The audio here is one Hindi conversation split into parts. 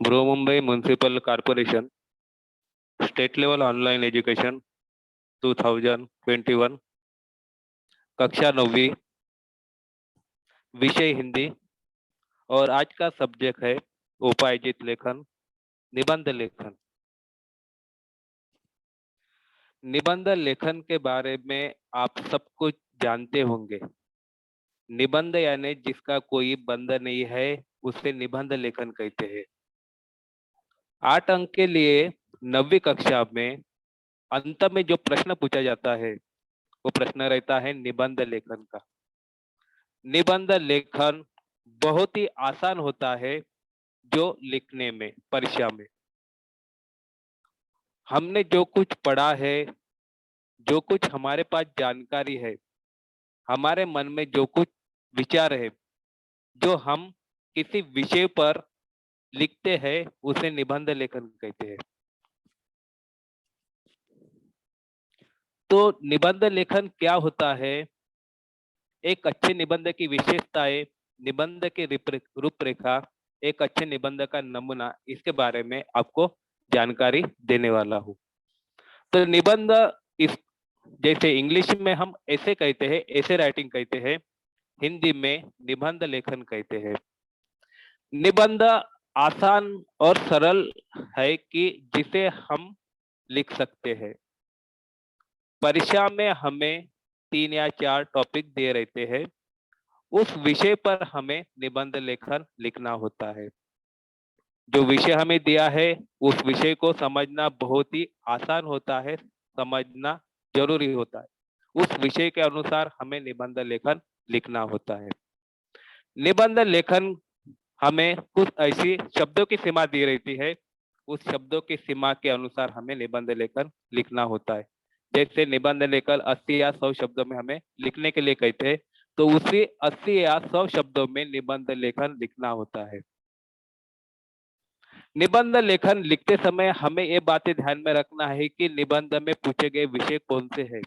Brihanmumbai municipal corporation state level online education 2021, कक्षा 9वीं, विषय हिंदी। और आज का सब्जेक्ट है उपायजित लेखन, निबंध लेखन। निबंध लेखन के बारे में आप सब कुछ जानते होंगे। निबंध यानी जिसका कोई बंध नहीं है, उसे निबंध लेखन कहते हैं। 8 अंक के लिए 9वीं कक्षा में अंत में जो प्रश्न पूछा जाता है, वो प्रश्न रहता है निबंध लेखन का। निबंध लेखन बहुत ही आसान होता है जो लिखने में, परीक्षा में। हमने जो कुछ पढ़ा है, जो कुछ हमारे पास जानकारी है, हमारे मन में जो कुछ विचार है, जो हम किसी विषय पर लिखते हैं, उसे निबंध लेखन कहते हैं। तो निबंध लेखन क्या होता है? एक अच्छे निबंध की विशेषताएं, निबंध की रूपरेखा, एक अच्छे निबंध का नमूना, इसके बारे में आपको जानकारी देने वाला हूँ। तो निबंध, इस जैसे इंग्लिश में हम ऐसे कहते हैं, ऐसे राइटिंग कहते हैं, हिंदी में निबंध लेखन कहते हैं। निबंध आसान और सरल है कि जिसे हम लिख सकते हैं। परीक्षा में हमें 3 या 4 टॉपिक दिए रहते हैं, उस विषय पर हमें निबंध लेखन लिखना होता है। जो विषय हमें दिया है, उस विषय को समझना बहुत ही आसान होता है, समझना जरूरी होता है। उस विषय के अनुसार हमें निबंध लेखन लिखना होता है। निबंध लेखन हमें कुछ ऐसी शब्दों की सीमा दी रहती है, उस शब्दों की सीमा के अनुसार हमें निबंध लेखन लिखना होता है। जैसे निबंध लेखन 80 या 100 शब्दों में हमें लिखने के लिए कहते हैं, तो उसी 80 या 100 शब्दों में निबंध लेखन लिखना होता है। निबंध लेखन लिखते समय हमें ये बातें ध्यान में रखना है कि निबंध में पूछे गए विषय कौन से हैं।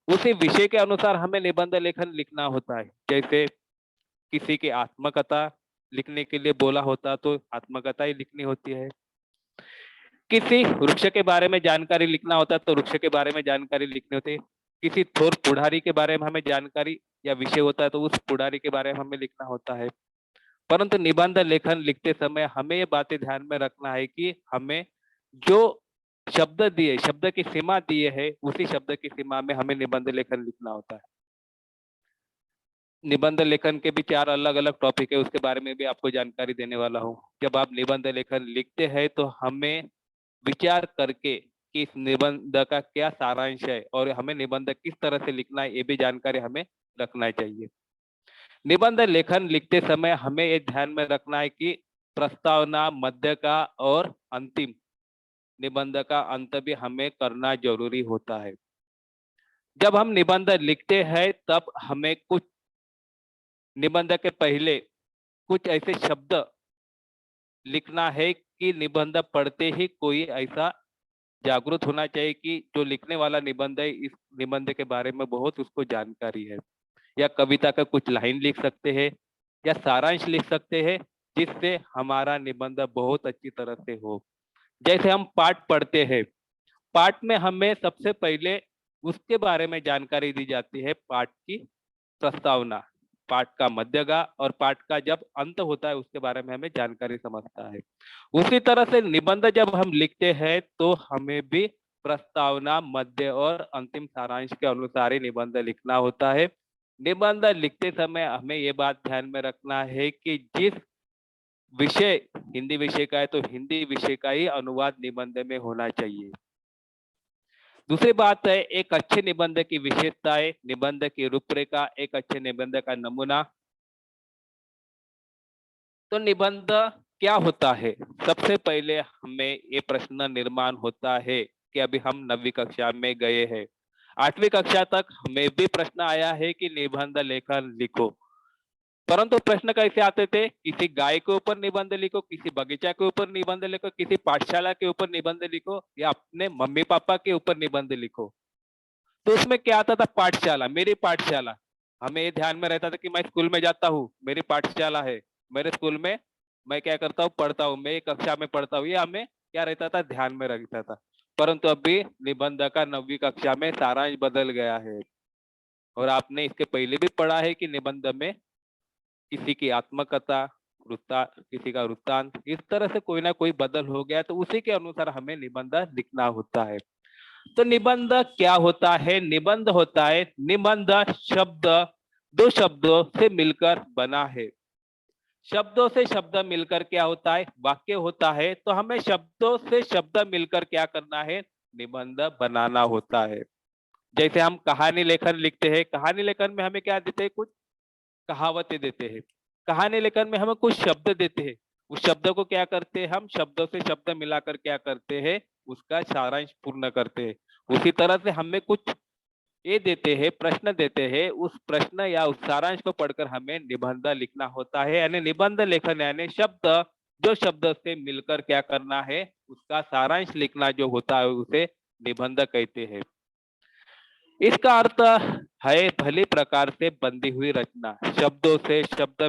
उसी विषय के अनुसार हमें निबंध लेखन लिखना होता है। जैसे किसी की आत्मकथा लिखने के लिए बोला होता, तो आत्मकथा ही लिखनी होती है। किसी वृक्ष के बारे में जानकारी लिखना होता है, तो वृक्ष के बारे में जानकारी लिखनी होती है। किसी थोर पुढ़ारी के बारे में हमें जानकारी या विषय होता है, तो उस पुढ़ारी के बारे में हमें लिखना होता है। परंतु निबंध लेखन लिखते समय हमें ये बातें ध्यान में रखना है कि हमें जो शब्द दिए, शब्द की सीमा दिए है, उसी शब्द की सीमा में हमें निबंध लेखन लिखना होता है। निबंध लेखन के भी 4 अलग अलग टॉपिक है, उसके बारे में भी आपको जानकारी देने वाला हूँ। जब आप निबंध लेखन लिखते हैं, तो हमें विचार करके कि इस निबंध का क्या सारांश है और हमें निबंध किस तरह से लिखना है, ये भी जानकारी हमें रखना चाहिए। निबंध लेखन लिखते समय हमें ये ध्यान में रखना है कि प्रस्तावना, मध्य का और अंतिम निबंध का अंत भी हमें करना जरूरी होता है। जब हम निबंध लिखते हैं, तब हमें कुछ निबंध के पहले कुछ ऐसे शब्द लिखना है कि निबंध पढ़ते ही कोई ऐसा जागरूक होना चाहिए कि जो लिखने वाला निबंध है, इस निबंध के बारे में बहुत उसको जानकारी है। या कविता का कुछ लाइन लिख सकते हैं, या सारांश लिख सकते हैं, जिससे हमारा निबंध बहुत अच्छी तरह से हो। जैसे हम पाठ पढ़ते हैं, पाठ में हमें सबसे पहले उसके बारे में जानकारी दी जाती है, पाठ की प्रस्तावना, पाठ का मध्यगा और पाठ का जब अंत होता है, उसके बारे में हमें जानकारी समझता है। उसी तरह से निबंध जब हम लिखते हैं, तो हमें भी प्रस्तावना, मध्य और अंतिम सारांश के अनुसार ही निबंध लिखना होता है। निबंध लिखते समय हमें ये बात ध्यान में रखना है कि जिस विषय हिंदी विषय का है, तो हिंदी विषय का ही अनुवाद निबंध में होना चाहिए। दूसरी बात है एक अच्छे निबंध की विशेषताएं, निबंध की रूपरेखा, एक अच्छे निबंध का नमूना। तो निबंध क्या होता है? सबसे पहले हमें ये प्रश्न निर्माण होता है कि अभी हम 9वीं कक्षा में गए हैं। 8वीं कक्षा तक हमें भी प्रश्न आया है कि निबंध लेखन लिखो। परंतु प्रश्न कैसे आते थे? किसी गाय के ऊपर निबंध लिखो, किसी बगीचा के ऊपर निबंध लिखो, किसी पाठशाला के ऊपर निबंध लिखो, या अपने मम्मी पापा के ऊपर निबंध लिखो। तो उसमें क्या आता था? पाठशाला, मेरी पाठशाला। हमें ये ध्यान में रहता था कि मैं स्कूल में जाता हूँ, मेरी पाठशाला है, मेरे स्कूल में मैं क्या करता हूँ, पढ़ता हूँ, मैं एक कक्षा में पढ़ता हूँ, ये हमें क्या रहता था, ध्यान में रखता था। परंतु अभी निबंध का 9वीं कक्षा में सारांश बदल गया है। और आपने इसके पहले भी पढ़ा है कि निबंध में किसी की आत्मकथा, किसी का वृत्तांत, इस तरह से कोई ना कोई बदल हो गया, तो उसी के अनुसार हमें निबंध लिखना होता है। तो निबंध क्या होता है? निबंध होता है, निबंध शब्द दो शब्दों से मिलकर बना है। शब्दों से शब्द मिलकर क्या होता है? वाक्य होता है। तो हमें शब्दों से शब्द मिलकर क्या करना है? निबंध बनाना होता है। जैसे हम कहानी लेखन लिखते हैं, कहानी लेखन में हमें क्या देते हैं? कुछ कहावतें देते हैं। कहानी लेखन में हमें कुछ शब्द देते हैं। उस शब्द को क्या करते हैं? हम शब्दों से शब्द मिलाकर क्या करते हैं? उसका सारांश पूर्ण करते हैं। उसी तरह से हमें कुछ ये देते हैं, प्रश्न देते हैं, उस प्रश्न या उस सारांश को पढ़कर हमें निबंध लिखना होता है। यानी निबंध लेखन यानी शब्द जो शब्द से मिलकर क्या करना है, उसका सारांश लिखना जो होता है, उसे निबंध कहते हैं। इसका अर्थ है भली प्रकार से बंधी हुई रचना। शब्दों से शब्द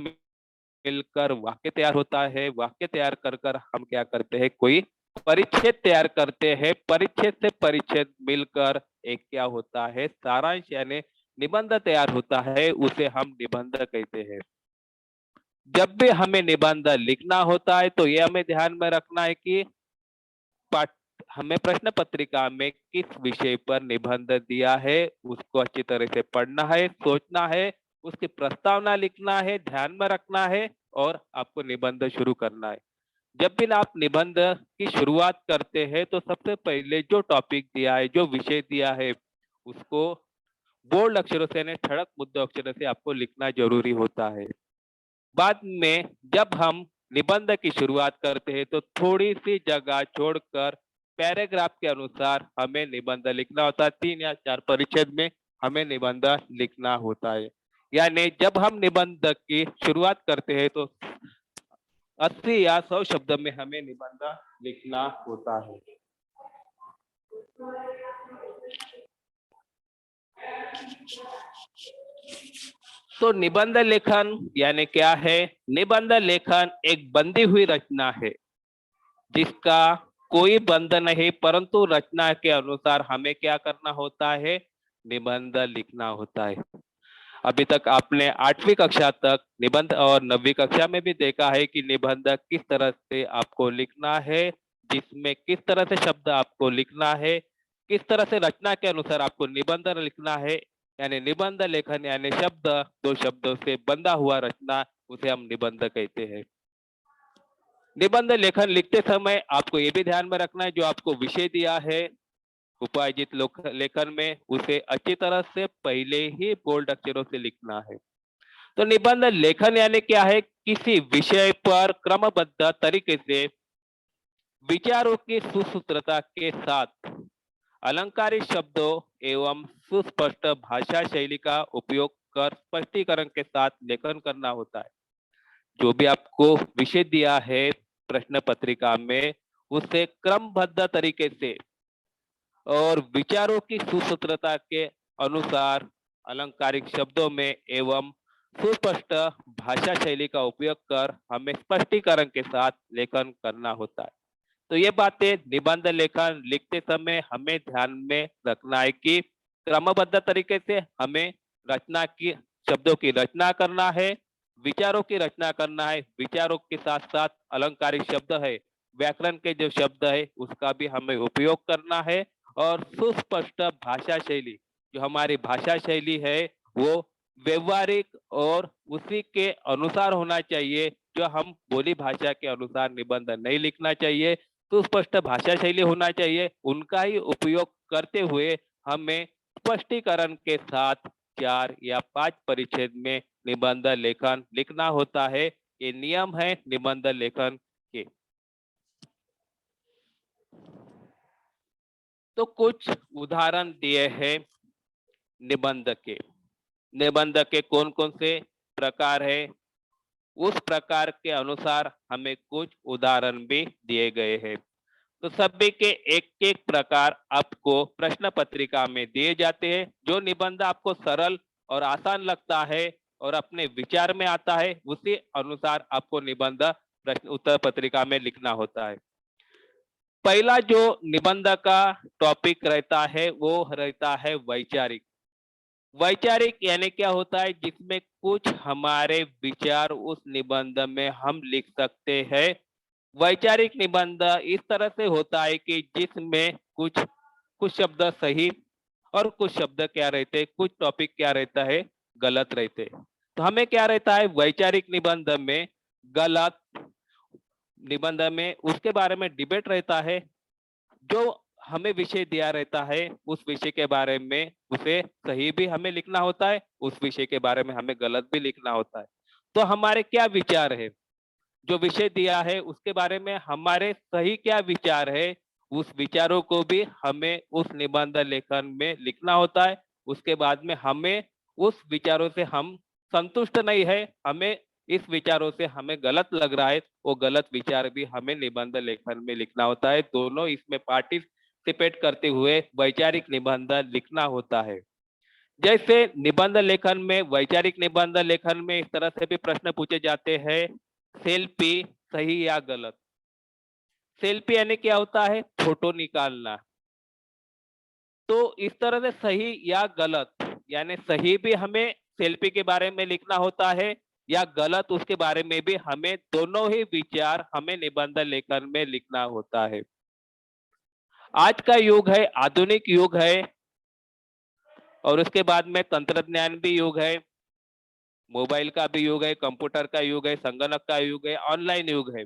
मिलकर वाक्य तैयार होता है। वाक्य तैयार कर कर हम क्या करते हैं? कोई परिच्छेद तैयार करते हैं। परिच्छेद से परिच्छेद मिलकर एक क्या होता है? सारांश यानी निबंध तैयार होता है। उसे हम निबंध कहते हैं। जब भी हमें निबंध लिखना होता है तो ये हमें ध्यान में रखना है कि पाठ हमें प्रश्न पत्रिका में किस विषय पर निबंध दिया है, उसको अच्छी तरह से पढ़ना है, सोचना है, उसकी प्रस्तावना लिखना है, ध्यान में रखना है और आपको निबंध शुरू करना है। जब भी आप निबंध की शुरुआत करते हैं तो सबसे पहले जो टॉपिक दिया है, जो विषय दिया है, उसको बोल्ड अक्षरों से यानी ठड़क मुद्दों अक्षरों से आपको लिखना जरूरी होता है। बाद में जब हम निबंध की शुरुआत करते हैं तो थोड़ी सी जगह छोड़कर पैराग्राफ के अनुसार हमें निबंध लिखना होता है। 3 या 4 परिच्छेद में हमें निबंध लिखना होता है। यानी जब हम निबंध की शुरुआत करते हैं तो 80 या 100 शब्द में हमें निबंध लिखना होता है। तो निबंध लेखन यानी क्या है? निबंध लेखन एक बंधी हुई रचना है जिसका कोई बंध नहीं, परंतु रचना के अनुसार हमें क्या करना होता है? निबंध लिखना होता है। अभी तक आपने 8वीं कक्षा तक निबंध और 9वीं कक्षा में भी देखा है कि निबंध किस तरह से आपको लिखना है, जिसमें किस तरह से शब्द आपको लिखना है, किस तरह से रचना के अनुसार आपको निबंध लिखना है। यानी निबंध लेखन यानी शब्द दो शब्दों से बंधा हुआ रचना, उसे हम निबंध कहते हैं। निबंध लेखन लिखते समय आपको ये भी ध्यान में रखना है, जो आपको विषय दिया है उपार्जित लेखन में, उसे अच्छी तरह से पहले ही बोल्ड अक्षरों से लिखना है। तो निबंध लेखन यानी क्या है? किसी विषय पर क्रमबद्ध तरीके से विचारों की सुसूत्रता के साथ अलंकारिक शब्दों एवं सुस्पष्ट भाषा शैली का उपयोग कर स्पष्टीकरण के साथ लेखन करना होता है। जो भी आपको विषय दिया है प्रश्न पत्रिका में, उसे क्रमबद्ध तरीके से और विचारों की सुसूत्रता के अनुसार अलंकारिक शब्दों में एवं सुस्पष्ट भाषा शैली का उपयोग कर हमें स्पष्टीकरण के साथ लेखन करना होता है। तो ये बातें निबंध लेखन लिखते समय हमें ध्यान में रखना है कि क्रमबद्ध तरीके से हमें रचना की शब्दों की रचना करना है, विचारों की रचना करना है। विचारों के साथ साथ अलंकारिक शब्द है, व्याकरण के जो शब्द है, उसका भी हमें उपयोग करना है। और सुस्पष्ट भाषा शैली, जो हमारी भाषा शैली है वो व्यवहारिक और उसी के अनुसार होना चाहिए। जो हम बोली भाषा के अनुसार निबंध नहीं लिखना चाहिए, सुस्पष्ट भाषा शैली होना चाहिए। उनका ही उपयोग करते हुए हमें स्पष्टीकरण के साथ 4 या 5 परिच्छेद में निबंध लेखन लिखना होता है। ये नियम है निबंध लेखन के। तो कुछ उदाहरण दिए हैं निबंध के। निबंध के कौन कौन से प्रकार है, उस प्रकार के अनुसार हमें कुछ उदाहरण भी दिए गए हैं। तो सभी के एक एक प्रकार आपको प्रश्न पत्रिका में दिए जाते हैं। जो निबंध आपको सरल और आसान लगता है और अपने विचार में आता है, उसी अनुसार आपको निबंध प्रश्न उत्तर पत्रिका में लिखना होता है। पहला जो निबंध का टॉपिक रहता है वो रहता है वैचारिक। वैचारिक यानी क्या होता है, जिसमें कुछ हमारे विचार उस निबंध में हम लिख सकते हैं। वैचारिक निबंध इस तरह से होता है कि जिसमें कुछ कुछ शब्द सही और कुछ शब्द क्या रहते हैं, कुछ टॉपिक क्या रहता है, गलत रहते हैं। तो हमें क्या रहता है वैचारिक निबंध में, गलत निबंध में उसके बारे में डिबेट रहता है। जो हमें विषय दिया रहता है उस विषय के बारे में उसे सही भी हमें लिखना होता है, उस विषय के बारे में हमें गलत भी लिखना होता है। तो हमारे क्या विचार है, जो विषय दिया है उसके बारे में हमारे सही क्या विचार है, उस विचारों को भी हमें उस निबंध लेखन में लिखना होता है। उसके बाद में हमें उस विचारों से हम संतुष्ट नहीं है, हमें इस विचारों से हमें गलत लग रहा है, वो गलत विचार भी हमें निबंध लेखन में लिखना होता है। दोनों इसमें पार्टिसिपेट करते हुए वैचारिक निबंध लिखना होता है। जैसे निबंध लेखन में, वैचारिक निबंध लेखन में इस तरह से भी प्रश्न पूछे जाते हैं, सेल्फी सही या गलत। सेल्फी यानी क्या होता है, फोटो निकालना। तो इस तरह से सही या गलत, यानी सही भी हमें सेल्फी के बारे में लिखना होता है या गलत उसके बारे में भी हमें दोनों ही विचार हमें निबंध लेखन में लिखना होता है। आज का युग है, आधुनिक युग है, और उसके बाद में तंत्रज्ञान भी युग है, मोबाइल का भी युग है, कंप्यूटर का युग है, संगणक का युग है, ऑनलाइन युग है।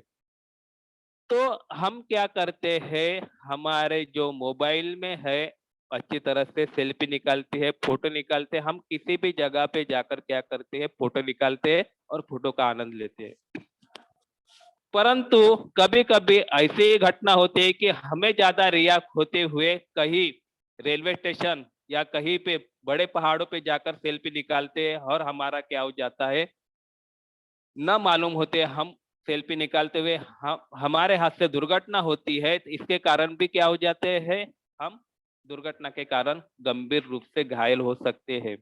तो हम क्या करते हैं, हमारे जो मोबाइल में है अच्छी तरह से सेल्फी निकालती है, फोटो निकालते हैं। हम किसी भी जगह पे जाकर क्या करते हैं, फोटो निकालते हैं और फोटो का आनंद लेते हैं। परंतु कभी कभी ऐसी ही घटना होती है कि हमें ज्यादा रियाक होते हुए कहीं रेलवे स्टेशन या कहीं पे बड़े पहाड़ों पे जाकर सेल्फी निकालते हैं और हमारा क्या हो जाता है, न मालूम होते हम सेल्फी निकालते हुए हमारे हाथ से दुर्घटना होती है। तो इसके कारण भी क्या हो जाते हैं, हम दुर्घटना के कारण गंभीर रूप से घायल हो सकते हैं।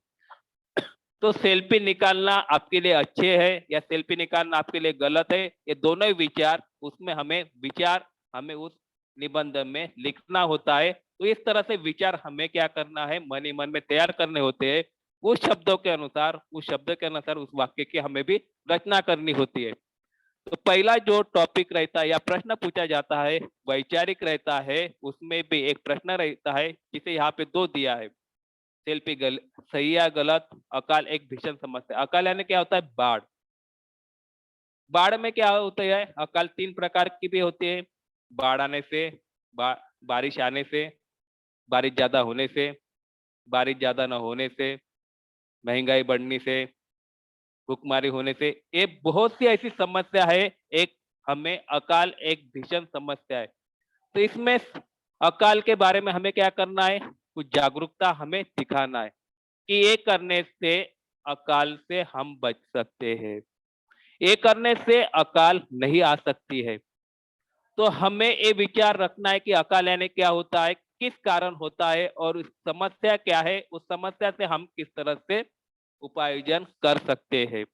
तो सेल्फी निकालना आपके लिए अच्छे है या सेल्फी निकालना आपके लिए गलत है, ये दोनों ही विचार उसमें हमें उस निबंध में लिखना होता है। तो इस तरह से विचार हमें क्या करना है, मन ही मन में तैयार करने होते हैं। उस शब्दों के अनुसार, उस शब्द के अनुसार उस वाक्य की हमें भी रचना करनी होती है। तो पहला जो टॉपिक रहता है या प्रश्न पूछा जाता है वैचारिक रहता है, उसमें भी एक प्रश्न रहता है जिसे यहाँ पे दो दिया है, सही या गलत, अकाल एक भीषण समस्या। अकाल यानी क्या होता है, बाढ़। बाढ़ में क्या होता है, अकाल तीन प्रकार की भी होती है, बाढ़ आने से, बारिश आने से, बारिश ज्यादा होने से, बारिश ज्यादा न होने से, महंगाई बढ़ने से, भूखमारी होने से। ये बहुत सी ऐसी समस्या है, एक हमें अकाल एक भीषण समस्या है। तो इसमें अकाल के बारे में हमें क्या करना है, कुछ जागरूकता हमें दिखाना है कि ये करने से अकाल से हम बच सकते हैं, ये करने से अकाल नहीं आ सकती है। तो हमें ये विचार रखना है कि अकाल यानी क्या होता है, किस कारण होता है और उस समस्या क्या है, उस समस्या से हम किस तरह से उपार्जन कर सकते हैं।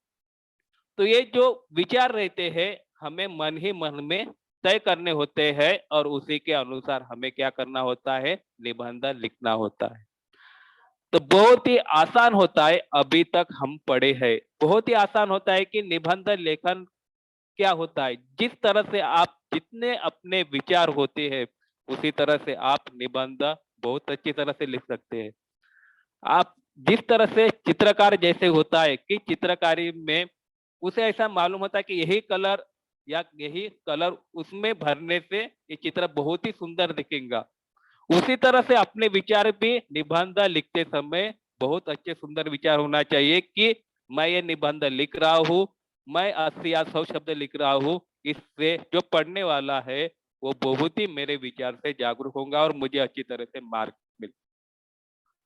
तो ये जो विचार रहते हैं हमें मन ही मन में तय करने होते हैं और उसी के अनुसार हमें क्या करना होता है, निबंध लिखना होता है। तो बहुत ही आसान होता है, अभी तक हम पढ़े हैं, बहुत ही आसान होता है कि निबंध लेखन क्या होता है। जिस तरह से आप जितने अपने विचार होते हैं उसी तरह से आप निबंध बहुत अच्छी तरह से लिख सकते हैं। आप जिस तरह से चित्रकार जैसे होता है कि चित्रकारी में उसे ऐसा मालूम होता है कि यही कलर या यही कलर उसमें भरने से ये चित्र बहुत ही सुंदर दिखेगा, उसी तरह से अपने विचार भी निबंध लिखते समय बहुत अच्छे सुंदर विचार होना चाहिए कि मैं ये निबंध लिख रहा हूँ, मैं 80 या 100 शब्द लिख रहा हूँ, इससे जो पढ़ने वाला है वो बहुत ही मेरे विचार से जागरूक होगा और मुझे अच्छी तरह से मार्क मिल।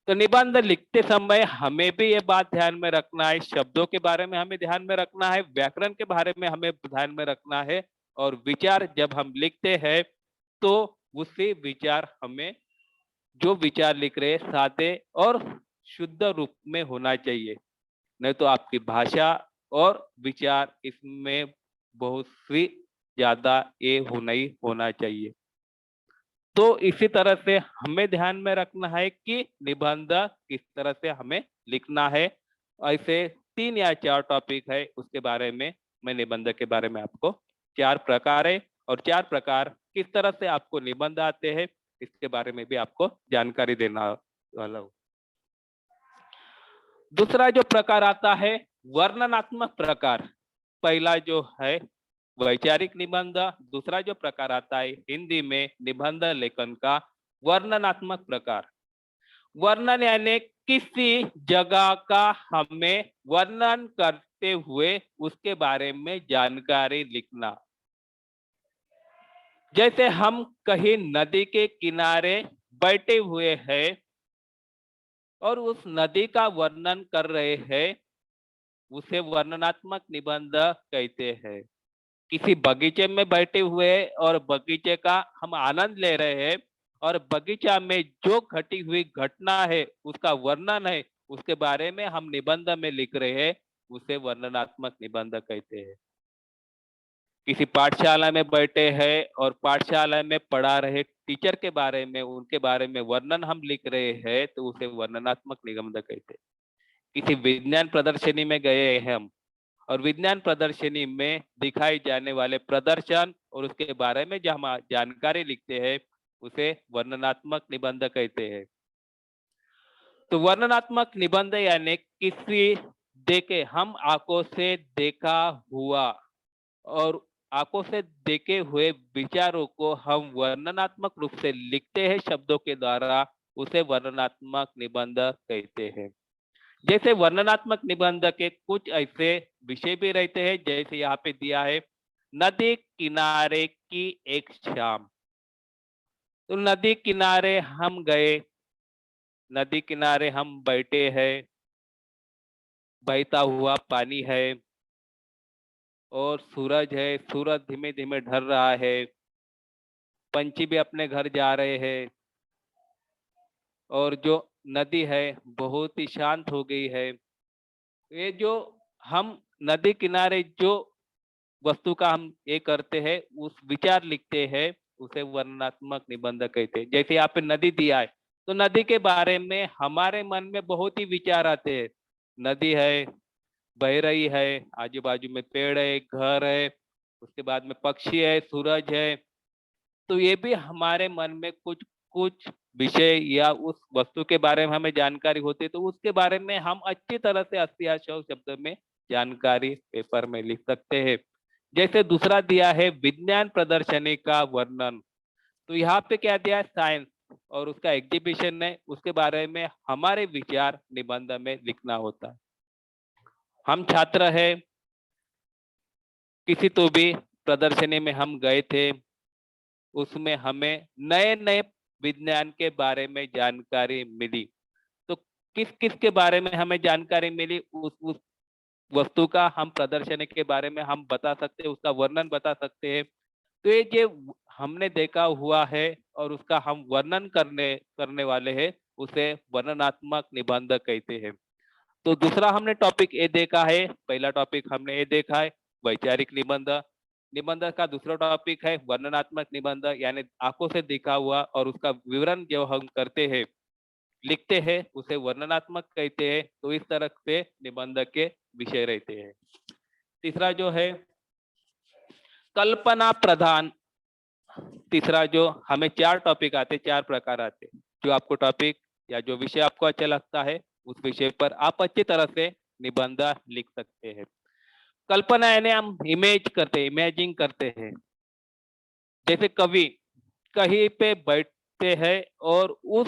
तो निबंध लिखते समय हमें भी ये बात ध्यान में रखना है, शब्दों के बारे में हमें ध्यान में रखना है, व्याकरण के बारे में हमें ध्यान में रखना है। और विचार जब हम लिखते हैं तो उसी विचार हमें, जो विचार लिख रहे हैं सादे और शुद्ध रूप में होना चाहिए, नहीं तो आपकी भाषा और विचार इसमें बहुत सी ज्यादा ये होना ही होना चाहिए। तो इसी तरह से हमें ध्यान में रखना है कि निबंध किस तरह से हमें लिखना है। ऐसे 3 या 4 टॉपिक है, उसके बारे में मैं निबंध के बारे में आपको 4 प्रकार है और 4 प्रकार किस तरह से आपको निबंध आते हैं इसके बारे में भी आपको जानकारी देना वाला हूँ। दूसरा जो प्रकार आता है वर्णनात्मक प्रकार। पहला जो है वैचारिक निबंध, दूसरा जो प्रकार आता है हिंदी में निबंध लेखन का वर्णनात्मक प्रकार। वर्णन यानी किसी जगह का हमें वर्णन करते हुए उसके बारे में जानकारी लिखना। जैसे हम कहीं नदी के किनारे बैठे हुए हैं और उस नदी का वर्णन कर रहे हैं, उसे वर्णनात्मक निबंध कहते हैं। किसी बगीचे में बैठे हुए और बगीचे का हम आनंद ले रहे हैं और बगीचा में जो घटी हुई घटना है उसका वर्णन है, उसके बारे में हम निबंध में लिख रहे हैं, उसे वर्णनात्मक निबंध कहते हैं। किसी पाठशाला में बैठे हैं और पाठशाला में पढ़ा रहे टीचर के बारे में, उनके बारे में वर्णन हम लिख रहे हैं, तो उसे वर्णनात्मक निबंध कहते हैं। किसी विज्ञान प्रदर्शनी में गए हैं हम और विज्ञान प्रदर्शनी में दिखाई जाने वाले प्रदर्शन और उसके बारे में जो हम जानकारी लिखते हैं, उसे वर्णनात्मक निबंध कहते हैं। तो वर्णनात्मक निबंध यानी किसी देखे हम आंखों से देखा हुआ और आंखों से देखे हुए विचारों को हम वर्णनात्मक रूप से लिखते हैं शब्दों के द्वारा, उसे वर्णनात्मक निबंध कहते हैं। जैसे वर्णनात्मक निबंध के कुछ ऐसे विषय भी रहते हैं, जैसे यहाँ पे दिया है नदी किनारे की एक शाम। तो नदी किनारे हम गए, नदी किनारे हम बैठे हैं, बहता हुआ पानी है और सूरज है, सूरज धीमे धीमे ढल रहा है, पंछी भी अपने घर जा रहे हैं और जो नदी है बहुत ही शांत हो गई है। ये जो हम नदी किनारे जो वस्तु का हम ये करते हैं, उस विचार लिखते हैं, उसे वर्णनात्मक निबंध कहते हैं। जैसे यहाँ पे नदी दिया है, तो नदी के बारे में हमारे मन में बहुत ही विचार आते हैं। नदी है, बह रही है, आजू बाजू में पेड़ है, घर है, उसके बाद में पक्षी है, सूरज है। तो ये भी हमारे मन में कुछ कुछ विषय या उस वस्तु के बारे में हमें जानकारी होती है, तो उसके बारे में हम अच्छी तरह से 80 या 100 शब्द में जानकारी पेपर में लिख सकते हैं। जैसे दूसरा दिया है विज्ञान प्रदर्शनी का वर्णन। तो यहाँ पे क्या दिया है साइंस और उसका एग्जीबिशन है, उसके बारे में हमारे विचार निबंध में लिखना होता है। हम छात्र है, किसी तो भी प्रदर्शनी में हम गए थे, उसमें हमें नए नए विज्ञान के बारे में जानकारी मिली। तो किस किस के बारे में हमें जानकारी मिली, उस वस्तु का हम प्रदर्शनी के बारे में हम बता सकते हैं, उसका वर्णन बता सकते हैं। तो ये जो हमने देखा हुआ है और उसका हम वर्णन करने करने वाले हैं, उसे वर्णनात्मक निबंध कहते हैं। तो दूसरा हमने टॉपिक ये देखा है, पहला टॉपिक हमने ये देखा है वैचारिक निबंध। निबंध का दूसरा टॉपिक है वर्णनात्मक निबंध, यानी आंखों से देखा हुआ और उसका विवरण जो हम करते हैं, लिखते हैं, उसे वर्णनात्मक कहते हैं। तो इस तरह से निबंध के विषय रहते हैं। तीसरा जो है कल्पना प्रधान। तीसरा जो हमें 4 टॉपिक आते, 4 प्रकार आते, जो आपको टॉपिक या जो विषय आपको अच्छा लगता है उस विषय पर आप अच्छी तरह से निबंध लिख सकते हैं। कल्पना यानी हम इमेज करते हैं, इमेजिंग करते हैं। जैसे कवि कहीं पे बैठते हैं और उस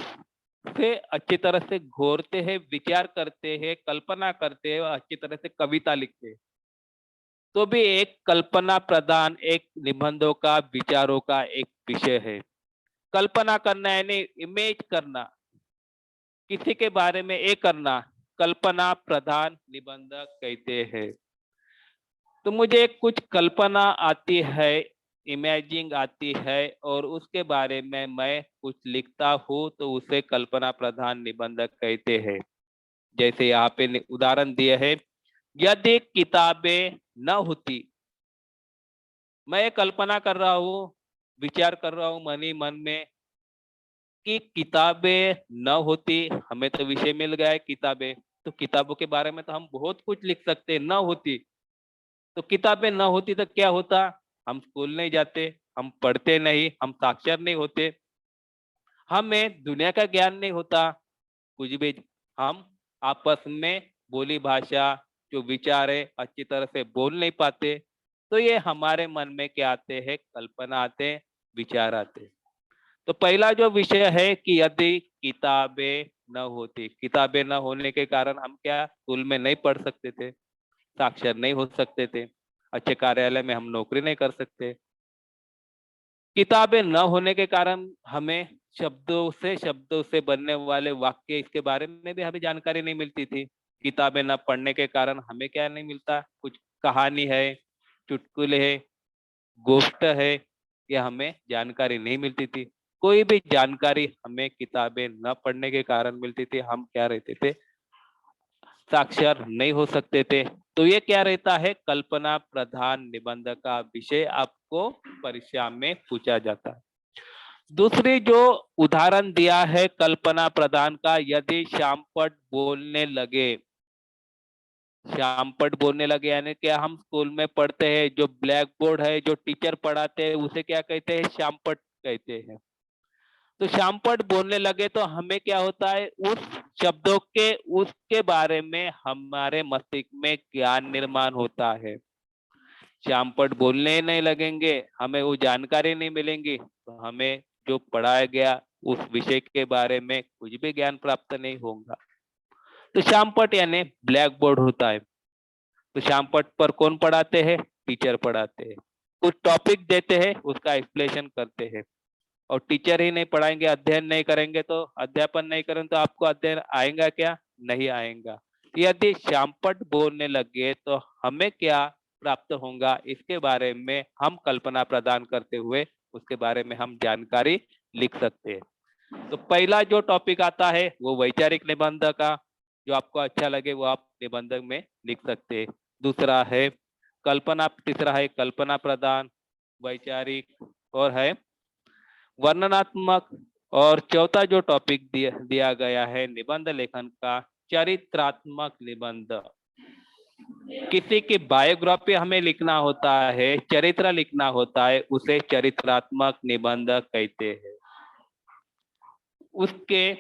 से अच्छी तरह से घोरते हैं, विचार करते हैं, कल्पना करते हैं और अच्छी तरह से कविता लिखते हैं। तो भी एक कल्पना प्रधान एक निबंधों का विचारों का एक विषय है। कल्पना करना यानी इमेज करना, किसी के बारे में ये करना, कल्पना प्रधान निबंध कहते हैं। तो मुझे कुछ कल्पना आती है, इमेजिंग आती है और उसके बारे में मैं कुछ लिखता हूँ, तो उसे कल्पना प्रधान निबंध कहते हैं। जैसे यहाँ पे उदाहरण दिए है, यदि किताबें न होती मैं ये कल्पना कर रहा हूँ, विचार कर रहा हूँ मन ही मन में कि किताबें न होती, हमें तो विषय मिल गया है किताबें, तो किताबों के बारे में तो हम बहुत कुछ लिख सकते हैं। न होती तो किताबें न होती तो क्या होता, हम स्कूल नहीं जाते, हम पढ़ते नहीं, हम साक्षर नहीं होते, हमें दुनिया का ज्ञान नहीं होता कुछ भी। हम आपस में बोली भाषा जो विचार है अच्छी तरह से बोल नहीं पाते। तो ये हमारे मन में क्या आते हैं, कल्पना आते हैं, विचार आते हैं। तो पहला जो विषय है कि यदि किताबें न होती, किताबें न होने के कारण हम क्या स्कूल में नहीं पढ़ सकते थे, साक्षर नहीं हो सकते थे, अच्छे कार्यालय में हम नौकरी नहीं कर सकते। किताबें न होने के कारण हमें शब्दों से बनने वाले वाक्य, इसके बारे में भी हमें जानकारी नहीं मिलती थी। किताबें न पढ़ने के कारण हमें क्या नहीं मिलता, कुछ कहानी है, चुटकुले है, गोष्ट है, ये हमें जानकारी नहीं मिलती थी। कोई भी जानकारी हमें किताबें न पढ़ने के कारण मिलती थी। हम क्या रहते थे, साक्षर नहीं हो सकते थे। तो ये क्या रहता है, कल्पना प्रधान निबंध का विषय आपको परीक्षा में पूछा जाता है। दूसरी जो उदाहरण दिया है कल्पना प्रधान का, यदि श्यामपट बोलने लगे, श्यामपट बोलने लगे यानी क्या, हम स्कूल में पढ़ते हैं जो ब्लैक बोर्ड है, जो टीचर पढ़ाते हैं उसे क्या कहते हैं, श्यामपट कहते हैं। तो श्यामपट बोलने लगे तो हमें क्या होता है, उस शब्दों के उसके बारे में हमारे मस्तिष्क में ज्ञान निर्माण होता है। श्यामपट बोलने ही नहीं लगेंगे, हमें वो जानकारी नहीं मिलेंगी, तो हमें जो पढ़ाया गया उस विषय के बारे में कुछ भी ज्ञान प्राप्त नहीं होगा। तो श्यामपट यानी ब्लैक बोर्ड होता है। तो श्यामपट पर कौन पढ़ाते हैं, टीचर पढ़ाते हैं। कुछ टॉपिक देते हैं, उसका एक्सप्लेनेशन करते हैं। और टीचर ही नहीं पढ़ाएंगे, अध्ययन नहीं करेंगे, तो अध्यापन नहीं करेंगे तो आपको अध्ययन आएगा क्या, नहीं आएगा। यदि श्यामपट बोलने लगे तो हमें क्या प्राप्त होगा, इसके बारे में हम कल्पना प्रदान करते हुए उसके बारे में हम जानकारी लिख सकते हैं। तो पहला जो टॉपिक आता है वो वैचारिक निबंध का, जो आपको अच्छा लगे वो आप निबंध में लिख सकते हैं। दूसरा है कल्पना, तीसरा है कल्पना प्रदान, वैचारिक और है वर्णनात्मक। और चौथा जो टॉपिक दिया गया है निबंध लेखन का, चरित्रात्मक निबंध। किसी की बायोग्राफी हमें लिखना होता है, चरित्र लिखना होता है, उसे चरित्रात्मक निबंध कहते हैं। उसके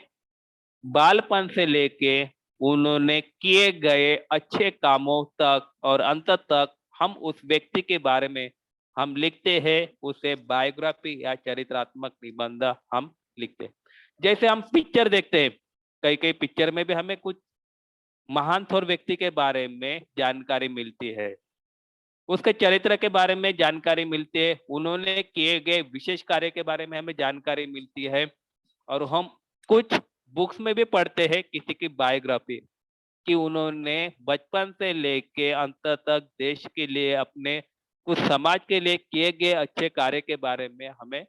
बालपन से लेके उन्होंने किए गए अच्छे कामों तक और अंत तक हम उस व्यक्ति के बारे में हम लिखते हैं, उसे बायोग्राफी या चरित्रात्मक निबंध हम लिखते हैं। जैसे हम पिक्चर देखते हैं, कई कई पिक्चर में भी हमें कुछ महान थोर व्यक्ति के बारे में जानकारी मिलती है, उसके चरित्र के बारे में जानकारी मिलती है, उन्होंने किए गए विशेष कार्य के बारे में हमें जानकारी मिलती है। और हम कुछ बुक्स में भी पढ़ते हैं किसी की बायोग्राफी, कि उन्होंने बचपन से लेके अंत तक देश के लिए, अपने कुछ समाज के लिए किए गए अच्छे कार्य के बारे में हमें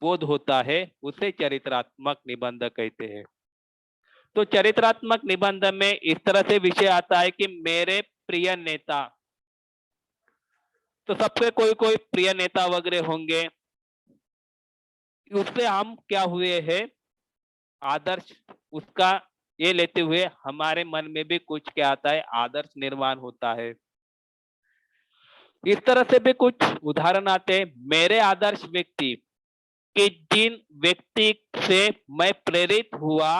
बोध होता है, उसे चरित्रात्मक निबंध कहते हैं। तो चरित्रात्मक निबंध में इस तरह से विषय आता है कि मेरे प्रिय नेता, तो सबके कोई कोई प्रिय नेता वगैरह होंगे, उससे हम क्या हुए हैं, आदर्श उसका ये लेते हुए हमारे मन में भी कुछ क्या आता है, आदर्श निर्माण होता है। इस तरह से भी कुछ उदाहरण आते हैं, मेरे आदर्श व्यक्ति, कि जिन व्यक्ति से मैं प्रेरित हुआ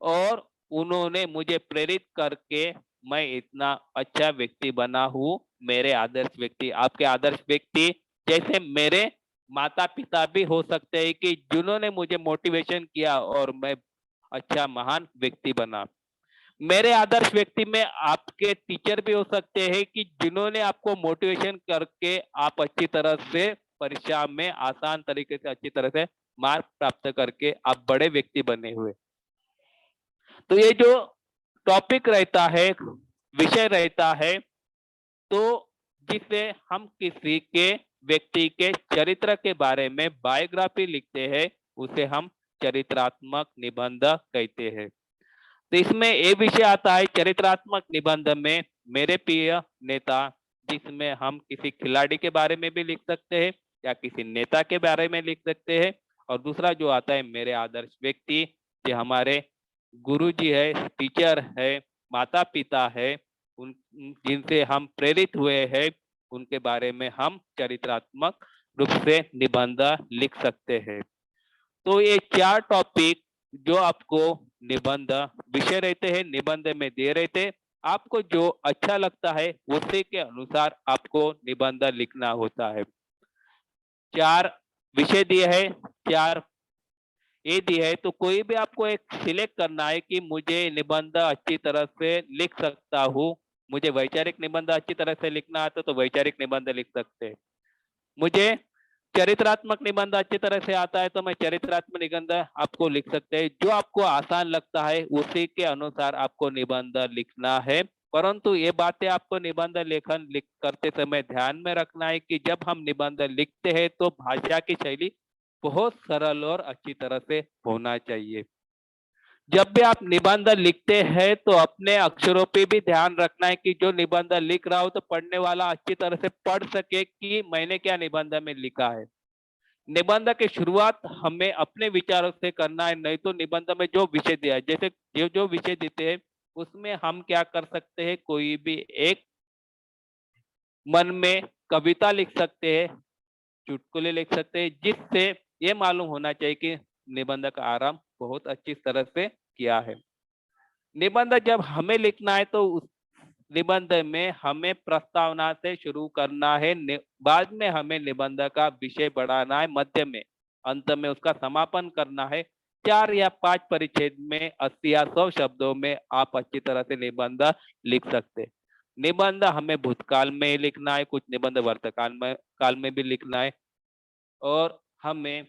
और उन्होंने मुझे प्रेरित करके मैं इतना अच्छा व्यक्ति बना हूँ, मेरे आदर्श व्यक्ति। आपके आदर्श व्यक्ति जैसे मेरे माता पिता भी हो सकते हैं, कि जिन्होंने मुझे मोटिवेशन किया और मैं अच्छा महान व्यक्ति बना। मेरे आदर्श व्यक्ति में आपके टीचर भी हो सकते हैं, कि जिन्होंने आपको मोटिवेशन करके आप अच्छी तरह से परीक्षा में आसान तरीके से अच्छी तरह से मार्क प्राप्त करके आप बड़े व्यक्ति बने हुए। तो ये जो टॉपिक रहता है, विषय रहता है, तो जिसे हम किसी के व्यक्ति के चरित्र के बारे में बायोग्राफी लिखते हैं, उसे हम चरित्रात्मक निबंध कहते हैं। तो इसमें ये विषय आता है चरित्रात्मक निबंध में, मेरे प्रिय नेता जिसमें हम किसी खिलाड़ी के बारे में भी लिख सकते हैं या किसी नेता के बारे में लिख सकते हैं। और दूसरा जो आता है मेरे आदर्श व्यक्ति, जो हमारे गुरुजी है, टीचर है, माता पिता है, उन जिनसे हम प्रेरित हुए हैं, उनके बारे में हम चरित्रात्मक रूप से निबंध लिख सकते हैं। तो ये 4 टॉपिक जो आपको निबंध विषय रहते हैं, निबंध में दे रहे थे, आपको जो अच्छा लगता है उसी के अनुसार आपको निबंध लिखना होता है। 4 विषय दिए हैं, 4 ये दिए है, तो कोई भी आपको एक सिलेक्ट करना है कि मुझे निबंध अच्छी तरह से लिख सकता हूँ, मुझे वैचारिक निबंध अच्छी तरह से लिखना आता तो वैचारिक निबंध लिख सकते हैं। मुझे चरित्रात्मक निबंध अच्छी तरह से आता है तो मैं चरित्रात्मक निबंध आपको लिख सकते हैं। जो आपको आसान लगता है उसी के अनुसार आपको निबंध लिखना है। परंतु ये बातें आपको निबंध लेखन करते समय ध्यान में रखना है कि जब हम निबंध लिखते हैं तो भाषा की शैली बहुत सरल और अच्छी तरह से होना चाहिए। जब भी आप निबंध लिखते हैं तो अपने अक्षरों पे भी ध्यान रखना है कि जो निबंध लिख रहा हो तो पढ़ने वाला अच्छी तरह से पढ़ सके कि मैंने क्या निबंध में लिखा है। निबंध की शुरुआत हमें अपने विचारों से करना है, नहीं तो निबंध में जो विषय दिया है, जैसे जो जो विषय देते हैं उसमें हम क्या कर सकते हैं, कोई भी एक मन में कविता लिख सकते हैं, चुटकुले लिख सकते हैं, जिससे ये मालूम होना चाहिए कि निबंध का आरंभ बहुत अच्छी तरह से किया है। निबंध जब हमें लिखना है तो उस निबंध में हमें प्रस्तावना से शुरू करना है, बाद में हमें निबंध का विषय बढ़ाना है, मध्य में अंत में उसका समापन करना है। 4 या 5 परिच्छेद में 80 या 100 शब्दों में आप अच्छी तरह से निबंध लिख सकते हैं। निबंध हमें भूतकाल में लिखना है, कुछ निबंध वर्तमान काल में भी लिखना है, और हमें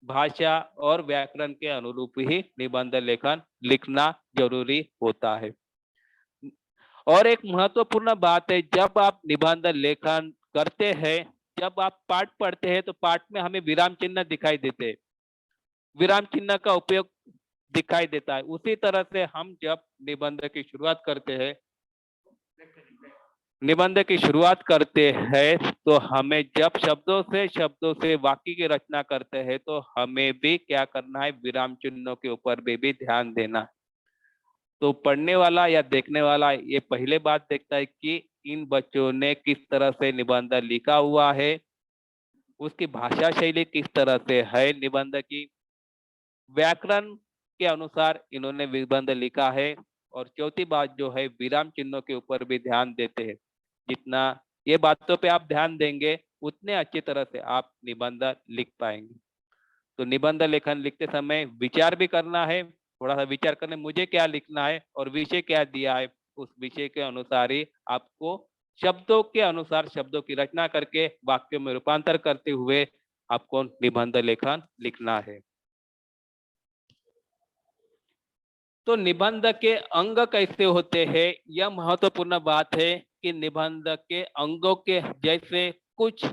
भाषा और व्याकरण के अनुरूप ही निबंध लेखन लिखना जरूरी होता है। और एक महत्वपूर्ण बात है, जब आप निबंध लेखन करते हैं, जब आप पाठ पढ़ते हैं तो पाठ में हमें विराम चिन्ह दिखाई देते हैं, विराम चिन्ह का उपयोग दिखाई देता है। उसी तरह से हम जब निबंध की शुरुआत करते हैं, तो हमें जब शब्दों से वाक्य की रचना करते हैं तो हमें भी क्या करना है, विराम चिन्हों के ऊपर भी ध्यान देना है। तो पढ़ने वाला या देखने वाला ये पहले बात देखता है कि इन बच्चों ने किस तरह से निबंध लिखा हुआ है, उसकी भाषा शैली किस तरह से है, निबंध की व्याकरण के अनुसार इन्होंने निबंध लिखा है। और चौथी बात जो है, विराम चिन्हों के ऊपर भी ध्यान देते हैं। जितना ये बातों पे आप ध्यान देंगे उतने अच्छी तरह से आप निबंध लिख पाएंगे। तो निबंध लेखन लिखते समय विचार भी करना है, थोड़ा सा विचार करने मुझे क्या लिखना है और विषय क्या दिया है, उस विषय के अनुसार ही आपको शब्दों के अनुसार शब्दों की रचना करके वाक्यों में रूपांतर करते हुए आपको निबंध लेखन लिखना है। तो निबंध के अंग कैसे होते हैं, यह महत्वपूर्ण बात है कि निबंध के अंगों के जैसे कुछ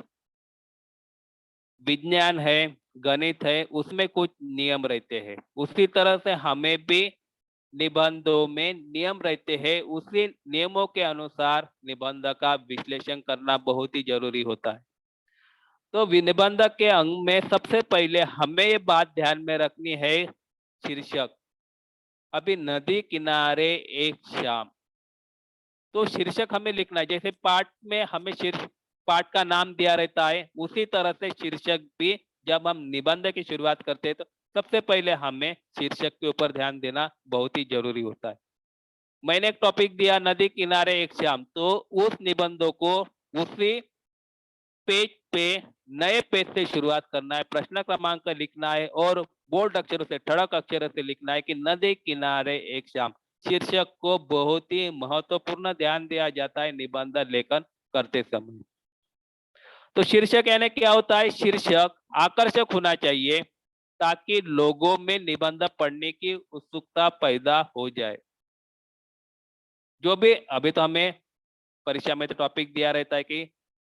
विज्ञान है, गणित है, उसमें कुछ नियम रहते हैं, उसी तरह से हमें भी निबंधों में नियम रहते हैं। उसी नियमों के अनुसार निबंध का विश्लेषण करना बहुत ही जरूरी होता है। तो निबंध के अंग में सबसे पहले हमें ये बात ध्यान में रखनी है, शीर्षक। अभी नदी किनारे एक शाम, तो शीर्षक हमें लिखना है। जैसे पाठ में हमें शीर्षक पाठ का नाम दिया रहता है, उसी तरह से शीर्षक भी जब हम निबंध की शुरुआत करते हैं तो सबसे पहले हमें शीर्षक के ऊपर ध्यान देना बहुत ही जरूरी होता है। मैंने एक टॉपिक दिया, नदी किनारे एक शाम, तो उस निबंधों को उसी पेज पे नए पेज से शुरुआत करना है, प्रश्न क्रमांक लिखना है और बोल्ड अक्षरों से, ठड़क अक्षरों से लिखना है कि नदी किनारे एक शाम। शीर्षक को बहुत ही महत्वपूर्ण ध्यान दिया जाता है निबंध लेखन करते समय। तो शीर्षक यानी क्या होता है, शीर्षक आकर्षक होना चाहिए ताकि लोगों में निबंध पढ़ने की उत्सुकता पैदा हो जाए। जो भी अभी तो हमें परीक्षा में तो टॉपिक दिया रहता है कि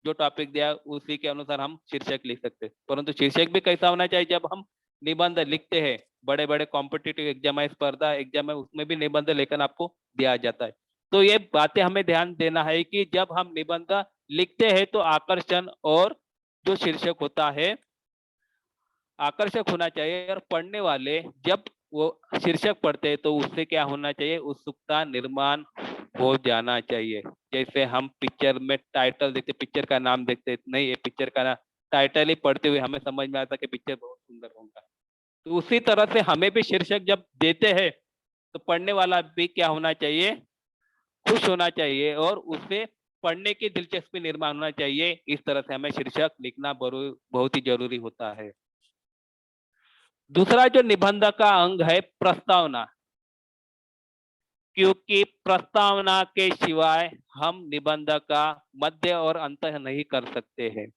जो टॉपिक दिया उसी के अनुसार हम शीर्षक लिख सकते हैं, परंतु शीर्षक भी कैसा होना चाहिए, जब हम निबंध लिखते हैं, बड़े बड़े कॉम्पिटिटिव एग्जाम है, स्पर्धा एग्जाम है, उसमें भी निबंध लेखन आपको दिया जाता है। तो ये बातें हमें ध्यान देना है कि जब हम निबंध लिखते हैं तो आकर्षण और जो शीर्षक होता है आकर्षक होना चाहिए, और पढ़ने वाले जब वो शीर्षक पढ़ते हैं तो उससे क्या होना चाहिए, उत्सुकता निर्माण हो जाना चाहिए। जैसे हम पिक्चर में टाइटल देखते, पिक्चर का नाम देखते, नहीं ये पिक्चर का टाइटल ही पढ़ते हुए हमें समझ में आता कि पिक्चर बहुत सुंदर होगा। तो उसी तरह से हमें भी शीर्षक जब देते हैं तो पढ़ने वाला भी क्या होना चाहिए, खुश होना चाहिए और उसे पढ़ने की दिलचस्पी निर्माण होना चाहिए। इस तरह से हमें शीर्षक लिखना बहुत ही जरूरी होता है। दूसरा जो निबंध का अंग है प्रस्तावना, क्योंकि प्रस्तावना के सिवाय हम निबंध का मध्य और अंत नहीं कर सकते हैं।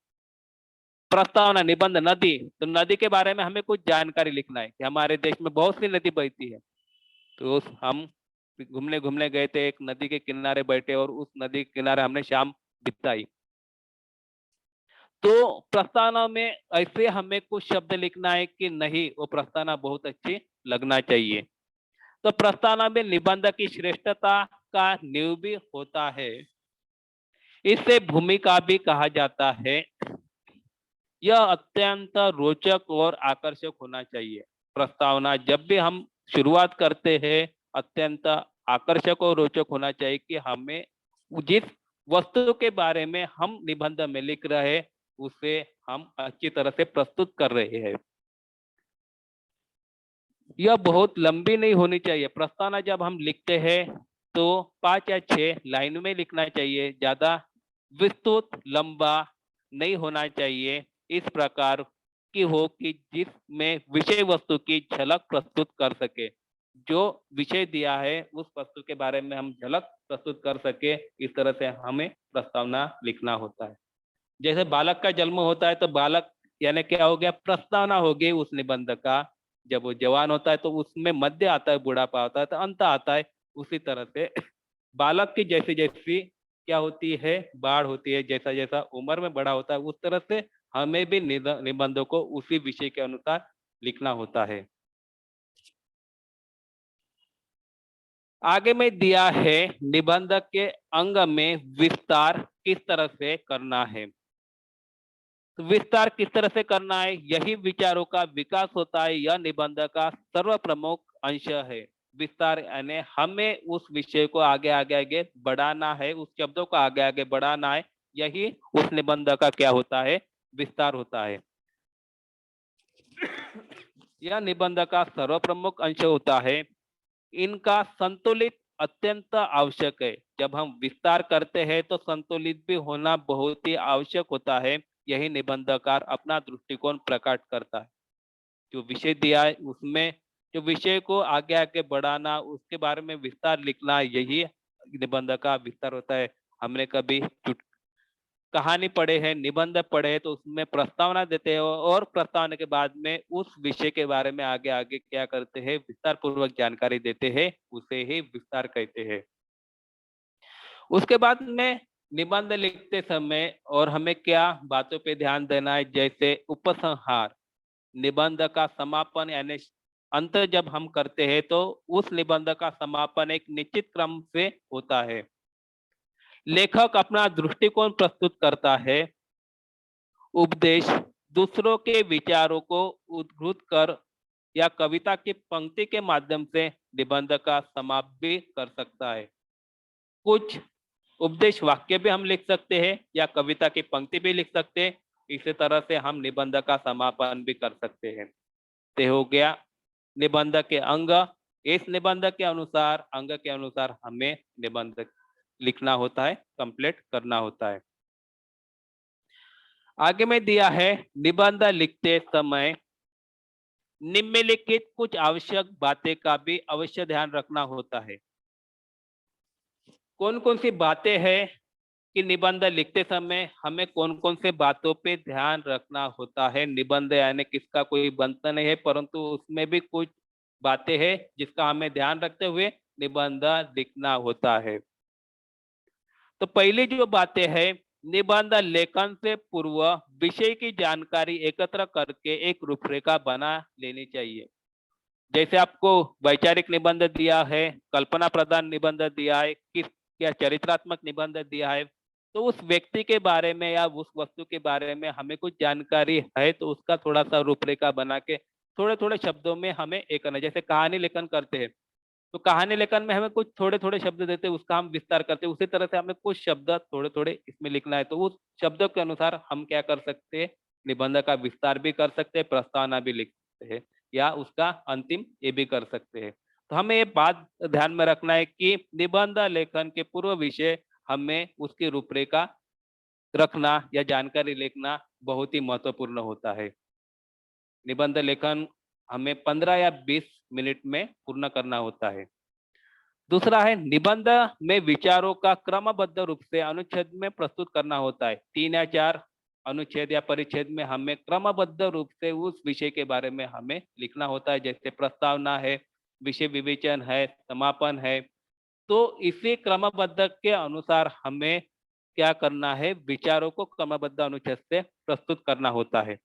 प्रस्तावना निबंध नदी, तो नदी के बारे में हमें कुछ जानकारी लिखना है कि हमारे देश में बहुत सी नदी बहती है। तो हम घूमने घूमने गए थे, एक नदी के किनारे बैठे और उस नदी के किनारे हमने शाम बिताई। तो प्रस्तावना में ऐसे हमें कुछ शब्द लिखना है कि नहीं वो प्रस्तावना बहुत अच्छी लगना चाहिए। तो प्रस्तावना में निबंध की श्रेष्ठता का नींव भी होता है। इसे भूमिका भी कहा जाता है। यह अत्यंत रोचक और आकर्षक होना चाहिए। प्रस्तावना जब भी हम शुरुआत करते हैं अत्यंत आकर्षक और रोचक होना चाहिए कि हमें जिस वस्तु के बारे में हम निबंध में लिख रहे हैं उसे हम अच्छी तरह से प्रस्तुत कर रहे हैं। यह बहुत लंबी नहीं होनी चाहिए। प्रस्तावना जब हम लिखते हैं तो 5 या 6 लाइन में लिखना चाहिए, ज्यादा विस्तृत लंबा नहीं होना चाहिए। इस प्रकार की हो कि जिसमें विषय वस्तु की झलक प्रस्तुत कर सके। जो विषय दिया है उस वस्तु के बारे में हम झलक प्रस्तुत कर सके, इस तरह से हमें प्रस्तावना लिखना होता है। जैसे बालक का जन्म होता है तो बालक यानी क्या हो गया, प्रस्तावना हो गई उस निबंध का। जब वो जवान होता है तो उसमें मध्य आता है, बुढ़ापा आता है तो अंत आता है। उसी तरह से बालक की जैसी जैसी क्या होती है, बाढ़ होती है, जैसा जैसा उम्र में बड़ा होता है उस तरह से हमें भी निबंधों को उसी विषय के अनुसार लिखना होता है। आगे में दिया है निबंध के अंग में विस्तार किस तरह से करना है। तो विस्तार किस तरह से करना है, यही विचारों का विकास होता है। यह निबंध का सर्व प्रमुख अंश है। विस्तार यानी हमें उस विषय को आगे आगे आगे बढ़ाना है, उस शब्दों को आगे आगे बढ़ाना है। यही उस निबंध का क्या होता है, विस्तार होता है। यह निबंध का सर्व प्रमुख अंश होता है। इनका संतुलित अत्यंत आवश्यक है। जब हम विस्तार करते हैं तो संतुलित भी होना बहुत ही आवश्यक होता है। यही निबंधकार अपना दृष्टिकोण प्रकट करता है। जो विषय दिया है उसमें जो विषय को आगे आगे बढ़ाना, उसके बारे में विस्तार लिखना, यही निबंध का विस्तार होता है। हमने कभी कहानी पढ़े हैं, निबंध पढ़े हैं तो उसमें प्रस्तावना देते हैं और प्रस्तावना के बाद में उस विषय के बारे में आगे आगे क्या करते हैं, विस्तार पूर्वक जानकारी देते हैं, उसे ही विस्तार कहते हैं। उसके बाद में निबंध लिखते समय और हमें क्या बातों पे ध्यान देना है, जैसे उपसंहार। निबंध का समापन यानी अंत जब हम करते हैं तो उस निबंध का समापन एक निश्चित क्रम से होता है। लेखक अपना दृष्टिकोण प्रस्तुत करता है। उपदेश दूसरों के विचारों को उद्धृत कर या कविता की पंक्ति के माध्यम से निबंध का समाप्त भी कर सकता है। कुछ उपदेश वाक्य भी हम लिख सकते हैं या कविता की पंक्ति भी लिख सकते हैं। इसी तरह से हम निबंध का समापन भी कर सकते हैं। ते हो गया निबंध के अंग। इस निबंध के अनुसार अंग के अनुसार हमें निबंध लिखना होता है, कंप्लीट करना होता है। आगे में दिया है निबंध लिखते समय निम्नलिखित कुछ आवश्यक बातें का भी अवश्य ध्यान रखना होता है। कौन कौन सी बातें हैं कि निबंध लिखते समय हमें कौन कौन से बातों पे ध्यान रखना होता है। निबंध यानी किसका कोई बंधन नहीं है, परंतु उसमें भी कुछ बातें हैं जिसका हमें ध्यान रखते हुए निबंध लिखना होता है। तो पहली जो बातें हैं, निबंध लेखन से पूर्व विषय की जानकारी एकत्र करके एक रूपरेखा बना लेनी चाहिए। जैसे आपको वैचारिक निबंध दिया है, कल्पना प्रधान निबंध दिया है, किस या चरित्रात्मक निबंध दिया है, तो उस व्यक्ति के बारे में या उस वस्तु के बारे में हमें कुछ जानकारी है तो उसका थोड़ा सा रूपरेखा बना के थोड़े थोड़े शब्दों में हमें एक करना, जैसे कहानी लेखन करते हैं तो कहानी लेखन में हमें कुछ थोड़े थोड़े शब्द देते हैं, उसका हम विस्तार करते हैं, उसी तरह से हमें कुछ शब्द थोड़े थोड़े इसमें लिखना है, तो उस शब्दों के अनुसार हम क्या कर सकते हैं, निबंध का विस्तार भी कर सकते हैं, प्रस्तावना भी लिख सकते हैं, या उसका अंतिम ये भी कर सकते हैं। तो हमें ये बात ध्यान में रखना है कि निबंध लेखन के पूर्व विषय हमें उसकी रूपरेखा रखना या जानकारी लिखना बहुत ही महत्वपूर्ण होता है। निबंध लेखन हमें 15 या 20 मिनट में पूर्ण करना होता है। दूसरा है निबंध में विचारों का क्रमबद्ध रूप से अनुच्छेद में प्रस्तुत करना होता है। 3 या 4 अनुच्छेद या परिच्छेद में हमें क्रमबद्ध रूप से उस विषय के बारे में हमें लिखना होता है, जैसे प्रस्तावना है, विषय विवेचन है, समापन है। तो इसी क्रमबद्ध के अनुसार हमें क्या करना है, विचारों को क्रमबद्ध अनुच्छेद से प्रस्तुत करना होता है।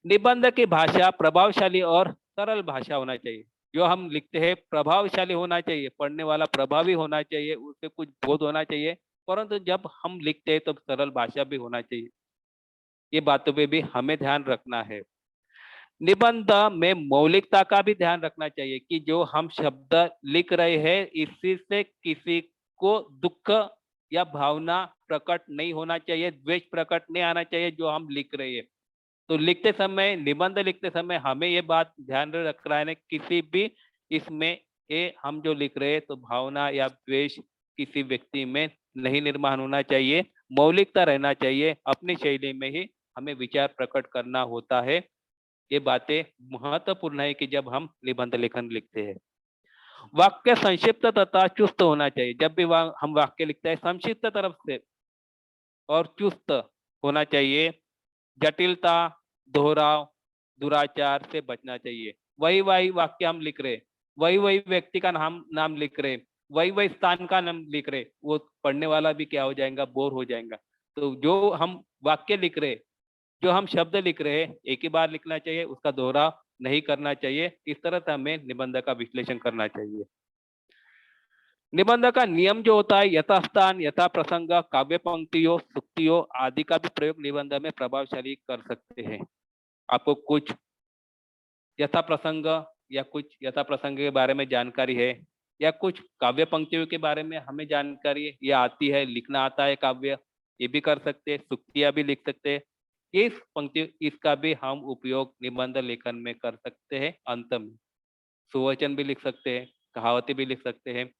निबंध की भाषा प्रभावशाली और सरल भाषा होना चाहिए। जो हम लिखते हैं प्रभावशाली होना चाहिए, पढ़ने वाला प्रभावी होना चाहिए, उससे कुछ बोध होना चाहिए, परंतु जब हम लिखते हैं तो सरल भाषा भी होना चाहिए। ये बातों पे भी हमें ध्यान रखना है। निबंध में मौलिकता का भी ध्यान रखना चाहिए कि जो हम शब्द लिख रहे हैं इसी से किसी को दुख या भावना प्रकट नहीं होना चाहिए, द्वेष प्रकट नहीं आना चाहिए जो हम लिख रहे हैं। तो लिखते समय, निबंध लिखते समय हमें ये बात ध्यान रखना है, किसी भी इसमें ये हम जो लिख रहे हैं तो भावना या द्वेष किसी व्यक्ति में नहीं निर्माण होना चाहिए, मौलिकता रहना चाहिए, अपनी शैली में ही हमें विचार प्रकट करना होता है। ये बातें महत्वपूर्ण है कि जब हम निबंध लेखन लिखते हैं। वाक्य संक्षिप्त तथा चुस्त होना चाहिए। जब भी हम वाक्य लिखते हैं संक्षिप्त तरफ से और चुस्त होना चाहिए। जटिलता, दोहराव, दुराचार से बचना चाहिए। वही वही वाक्य हम लिख रहे, वही वही व्यक्ति का नाम नाम लिख रहे, वही वही स्थान का नाम लिख रहे, वो पढ़ने वाला भी क्या हो जाएगा, बोर हो जाएगा। तो जो हम वाक्य लिख रहे, जो हम शब्द लिख रहे हैं एक ही बार लिखना चाहिए, उसका दोहराव नहीं करना चाहिए। इस तरह से हमें निबंध का विश्लेषण करना चाहिए। निबंध का नियम जो होता है, यथास्थान, यथा प्रसंग, काव्य पंक्तियों, सूक्तियों आदि का भी प्रयोग निबंध में प्रभावशाली कर सकते हैं। आपको कुछ यथा प्रसंग या कुछ यथा प्रसंग के बारे में जानकारी है, या कुछ काव्य पंक्तियों के बारे में हमें जानकारी ये आती है, लिखना आता है काव्य, ये भी कर सकते हैं, सूक्तियां भी लिख सकते हैं। इस पंक्ति इसका भी हम उपयोग निबंध लेखन में कर सकते हैं। अंत में सुवचन भी लिख सकते हैं, कहावतें भी लिख सकते हैं।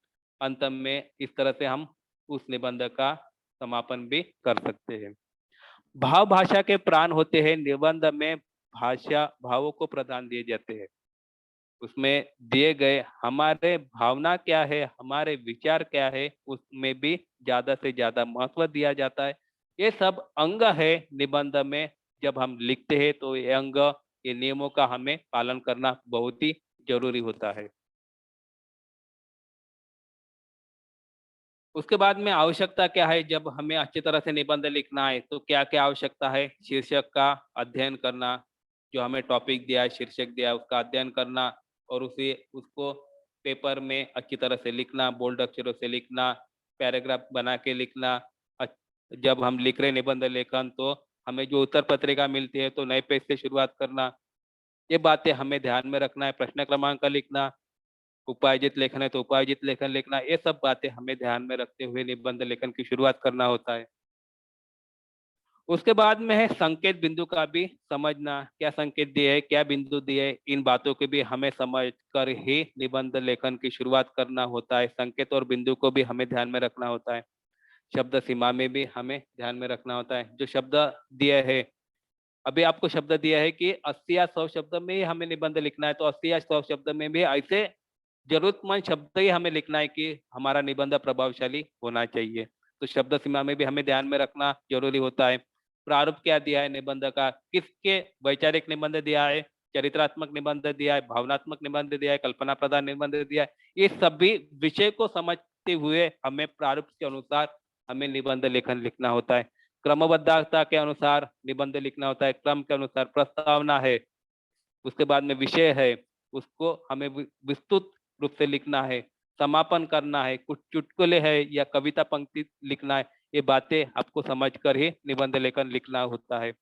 अंत में इस तरह से हम उस निबंध का समापन भी कर सकते हैं। भाव भाषा के प्राण होते हैं। निबंध में भाषा भावों को प्रदान दिए जाते हैं। उसमें दिए गए हमारे भावना क्या है, हमारे विचार क्या है, उसमें भी ज्यादा से ज्यादा महत्व दिया जाता है। ये सब अंग है निबंध में। जब हम लिखते हैं तो ये अंग, ये नियमों का हमें पालन करना बहुत ही जरूरी होता है। उसके बाद में आवश्यकता क्या है, जब हमें अच्छी तरह से निबंध लिखना है तो क्या क्या आवश्यकता है। शीर्षक का अध्ययन करना, जो हमें टॉपिक दिया है, शीर्षक दिया है, उसका अध्ययन करना और उसे उसको पेपर में अच्छी तरह से लिखना, बोल्ड अक्षरों से लिखना, पैराग्राफ बना के लिखना। जब हम लिख रहे निबंध लेखन तो हमें जो उत्तर पत्रिका मिलती है तो नए पेज से शुरुआत करना, ये बातें हमें ध्यान में रखना है। प्रश्न क्रमांक लिखना, उपार्जित लेखन है तो उपार्जित लेखन लिखना, ये सब बातें हमें ध्यान में रखते हुए निबंध लेखन की शुरुआत करना होता है। उसके बाद में है संकेत बिंदु का भी समझना, क्या संकेत दिए है, क्या बिंदु दिए है, इन बातों के भी हमें समझ कर ही निबंध लेखन की शुरुआत करना होता है। संकेत और बिंदु को भी हमें ध्यान में रखना होता है। शब्द सीमा में भी हमें ध्यान में रखना होता है। जो शब्द दिए है, अभी आपको शब्द दिया है कि 80 या 100 शब्द में ही हमें निबंध लिखना है, तो 80 या 100 शब्द में भी ऐसे जरूरतमंद शब्द ही हमें लिखना है कि हमारा निबंध प्रभावशाली होना चाहिए। तो शब्द सीमा में भी हमें ध्यान में रखना जरूरी होता है। प्रारूप क्या दिया है निबंध का, किसके वैचारिक निबंध दिया है, चरित्रात्मक निबंध दिया है, भावनात्मक निबंध दिया है, कल्पना प्रधान निबंध दिया है, ये सभी विषय को समझते हुए हमें प्रारूप के अनुसार हमें निबंध लेखन लिखना होता है। क्रमबद्धता के अनुसार निबंध लिखना होता है। क्रम के अनुसार प्रस्तावना है, उसके बाद में विषय है, उसको हमें विस्तृत रूप से लिखना है। समापन करना है, कुछ चुटकुले है या कविता पंक्ति लिखना है, ये बातें आपको समझकर ही निबंध लेखन लिखना होता है।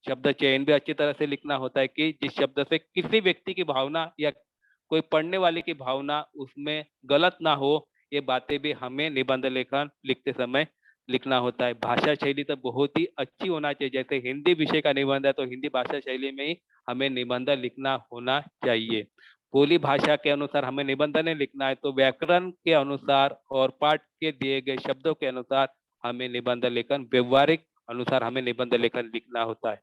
शब्द चयन भी अच्छी तरह से लिखना होता है कि जिस शब्द से किसी व्यक्ति की भावना या कोई पढ़ने वाले की भावना उसमें गलत ना हो, ये बातें भी हमें निबंध लेखन लिखते समय लिखना होता है। भाषा शैली तो बहुत ही अच्छी होना चाहिए, जैसे हिंदी विषय का निबंध है तो हिंदी भाषा शैली में ही हमें निबंध लिखना होना चाहिए। बोली भाषा के अनुसार हमें निबंध नहीं लिखना है, तो व्याकरण के अनुसार और पाठ के दिए गए शब्दों के अनुसार हमें निबंध लेखन, व्यवहारिक अनुसार हमें निबंध लेखन लिखना होता है।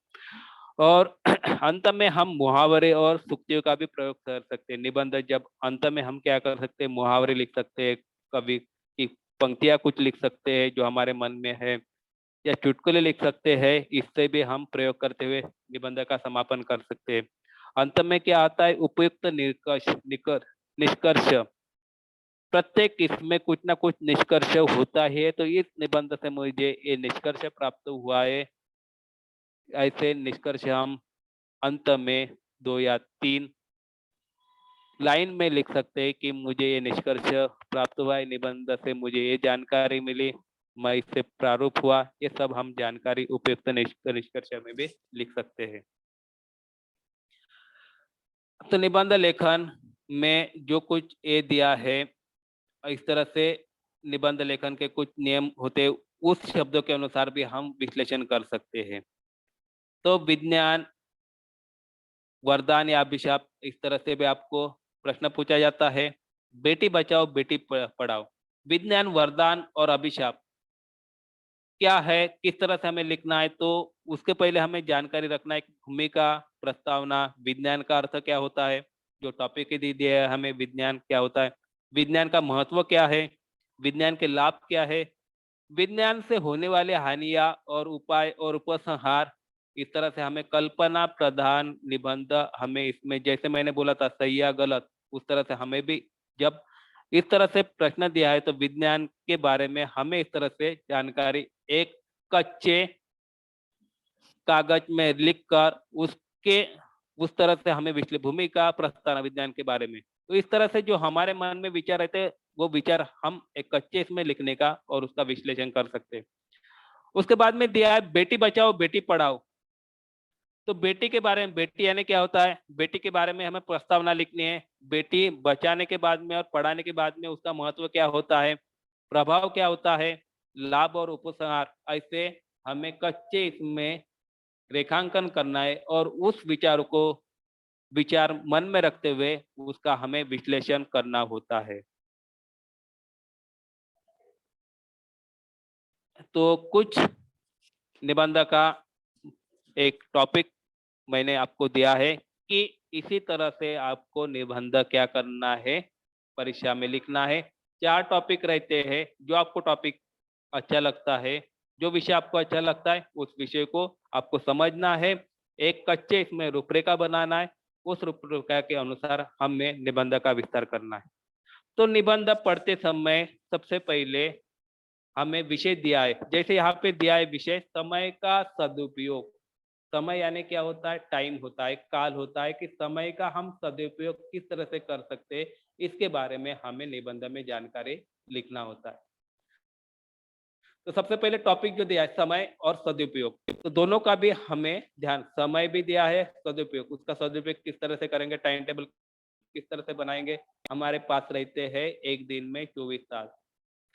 और अंत में हम मुहावरे और सूक्तियों का भी प्रयोग कर सकते हैं। निबंध जब अंत में हम क्या कर सकते हैं, मुहावरे लिख सकते हैं, कवि की पंक्तियां कुछ लिख सकते हैं जो हमारे मन में है, या चुटकुले लिख सकते हैं। इससे भी हम प्रयोग करते हुए निबंध का समापन कर सकते हैं। अंत में क्या आता है, उपयुक्त निष्कर्ष। प्रत्येक इसमें कुछ ना कुछ निष्कर्ष होता है, तो इस निबंध से मुझे ये निष्कर्ष प्राप्त हुआ है। ऐसे निष्कर्ष हम अंत में 2 या 3 लाइन में लिख सकते हैं कि मुझे ये निष्कर्ष प्राप्त हुआ है, निबंध से मुझे ये जानकारी मिली, मैं इससे प्रारूप हुआ। ये सब हम जानकारी उपयुक्त निष्कर्ष में भी लिख सकते हैं। तो निबंध लेखन में जो कुछ ये दिया है, इस तरह से निबंध लेखन के कुछ नियम होते, उस शब्दों के अनुसार भी हम विश्लेषण कर सकते हैं। तो विज्ञान, वरदान या अभिशाप, इस तरह से भी आपको प्रश्न पूछा जाता है। बेटी बचाओ बेटी पढ़ाओ, विज्ञान, वरदान और अभिशाप क्या है, किस तरह से हमें लिखना है, तो उसके पहले हमें जानकारी रखना है कि भूमिका, प्रस्तावना, विज्ञान का अर्थ क्या होता है, जो टॉपिक दे दिया है हमें, विज्ञान क्या होता है, विज्ञान का महत्व क्या है, विज्ञान के लाभ क्या है, विज्ञान से होने वाले हानियां और उपाय और उपसंहार। इस तरह से हमें कल्पना प्रधान निबंध, हमें इसमें जैसे मैंने बोला था सही या गलत, उस तरह से हमें भी जब इस तरह से प्रश्न दिया है तो विज्ञान के बारे में हमें इस तरह से जानकारी एक कच्चे कागज में लिखकर उसके उस तरह से हमें भूमिका प्रस्तावना विज्ञान के बारे में, तो इस तरह से जो हमारे मन में विचार रहते हैं वो विचार हम एक कच्चे इसमें लिखने का और उसका विश्लेषण कर सकते हैं। उसके बाद में दिया है बेटी बचाओ बेटी पढ़ाओ। तो बेटी के बारे में, बेटी यानी क्या होता है, बेटी के बारे में हमें प्रस्तावना लिखनी है। बेटी बचाने के बाद में और पढ़ाने के बाद में उसका महत्व क्या होता है, प्रभाव क्या होता है, लाभ और उपसंहार, ऐसे हमें कच्चे इसमें रेखांकन करना है और उस विचार को विचार मन में रखते हुए उसका हमें विश्लेषण करना होता है। तो कुछ निबंध का एक टॉपिक मैंने आपको दिया है कि इसी तरह से आपको निबंध क्या करना है, परीक्षा में लिखना है। 4 टॉपिक रहते हैं, जो आपको टॉपिक अच्छा लगता है, जो विषय आपको अच्छा लगता है उस विषय को आपको समझना है। एक कच्चे इसमें रूपरेखा बनाना है, उस रूपरेखा के अनुसार हमें निबंध का विस्तार करना है। तो निबंध पढ़ते समय सबसे पहले हमें विषय दिया है, जैसे यहाँ पे दिया है विषय समय का सदुपयोग। समय यानी क्या होता है, टाइम होता है, काल होता है, कि समय का हम सदुपयोग किस तरह से कर सकते हैं, इसके बारे में हमें निबंध में जानकारी लिखना होता है। तो सबसे पहले टॉपिक जो दिया है समय और सदुपयोग, तो दोनों का भी हमें ध्यान, समय भी दिया है, सदुपयोग, उसका सदुपयोग किस तरह से करेंगे, टाइम टेबल किस तरह से बनाएंगे। हमारे पास रहते हैं एक दिन में 24 तास,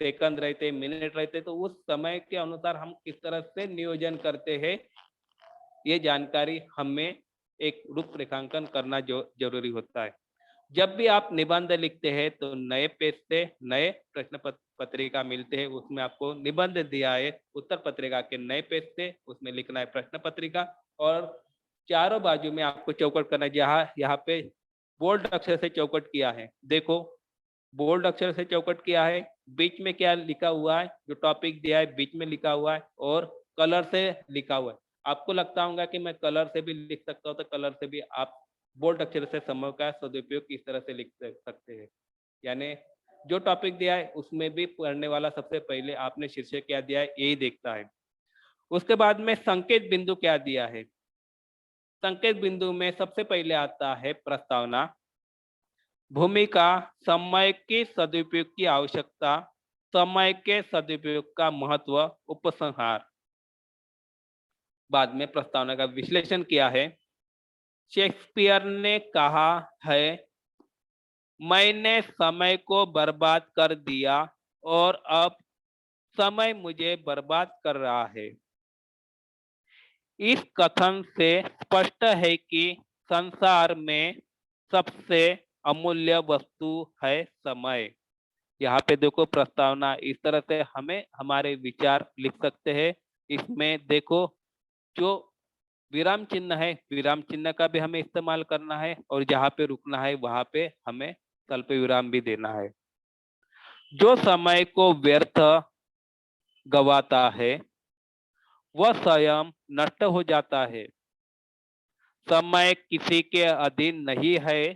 सेकंड रहते, मिनट रहते, तो उस समय के अनुसार हम किस तरह से नियोजन करते हैं, ये जानकारी हमें एक रूपरेखांकन करना जो जरूरी होता है। जब भी आप निबंध लिखते हैं तो नए पेज से नए प्रश्न पत्रिका मिलते हैं, उसमें आपको निबंध दिया है, उत्तर पत्रिका के नए पेज से उसमें लिखना है प्रश्न पत्रिका, और चारों बाजू में आपको चौकट करना है। जहाँ यहाँ पे बोल्ड अक्षर से चौकट किया है, देखो बोल्ड अक्षर से चौकट किया है, बीच में क्या लिखा हुआ है, जो टॉपिक दिया है बीच में लिखा हुआ है और कलर से लिखा हुआ है। आपको लगता होगा कि मैं कलर से भी लिख सकता हूँ, तो कलर से भी आप बोल्ड अक्षर से समय का सदुपयोग किस तरह से लिख सकते हैं। यानी जो टॉपिक दिया है उसमें भी पढ़ने वाला सबसे पहले आपने शीर्षक क्या दिया है यही देखता है। उसके बाद में संकेत बिंदु क्या दिया है, संकेत बिंदु में सबसे पहले आता है प्रस्तावना। भूमिका, समय के सदुपयोग की आवश्यकता, समय के सदुपयोग का महत्व, उपसंहार। बाद में प्रस्तावना का विश्लेषण किया है। शेक्सपियर ने कहा है, मैंने समय को बर्बाद कर दिया और अब समय मुझे बर्बाद कर रहा है। इस कथन से स्पष्ट है कि संसार में सबसे अमूल्य वस्तु है समय। यहाँ पे देखो प्रस्तावना इस तरह से हमें हमारे विचार लिख सकते हैं। इसमें देखो जो विराम चिन्ह है, विराम चिन्ह का भी हमें इस्तेमाल करना है और जहाँ पे रुकना है वहां पे हमें स्वल्प विराम भी देना है। जो समय को व्यर्थ गवाता है वह स्वयं नष्ट हो जाता है। समय किसी के अधीन नहीं है,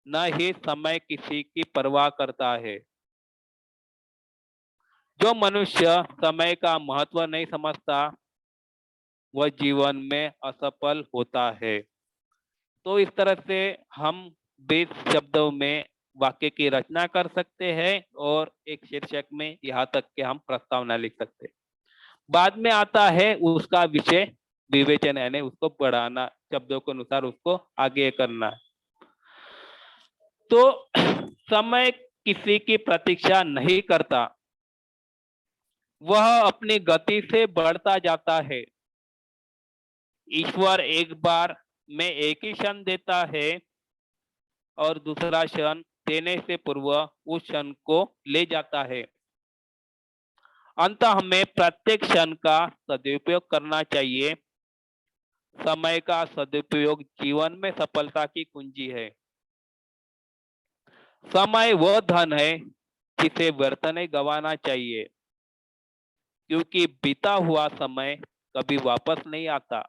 न ही समय किसी की परवाह करता है। जो मनुष्य समय का महत्व नहीं समझता वह जीवन में असफल होता है। तो इस तरह से हम 20 शब्दों में वाक्य की रचना कर सकते हैं और एक शीर्षक में यहाँ तक के हम प्रस्तावना लिख सकते हैं। बाद में आता है उसका विषय विवेचन, यानी उसको पढ़ाना, शब्दों के अनुसार उसको आगे करना है। तो समय किसी की प्रतीक्षा नहीं करता, वह अपनी गति से बढ़ता जाता है। ईश्वर एक बार में एक ही क्षण देता है और दूसरा क्षण देने से पूर्व उस क्षण को ले जाता है। अंततः हमें प्रत्येक क्षण का सदुपयोग करना चाहिए। समय का सदुपयोग जीवन में सफलता की कुंजी है। समय वह धन है जिसे व्यर्थ नहीं गंवाना चाहिए, क्योंकि बीता हुआ समय कभी वापस नहीं आता।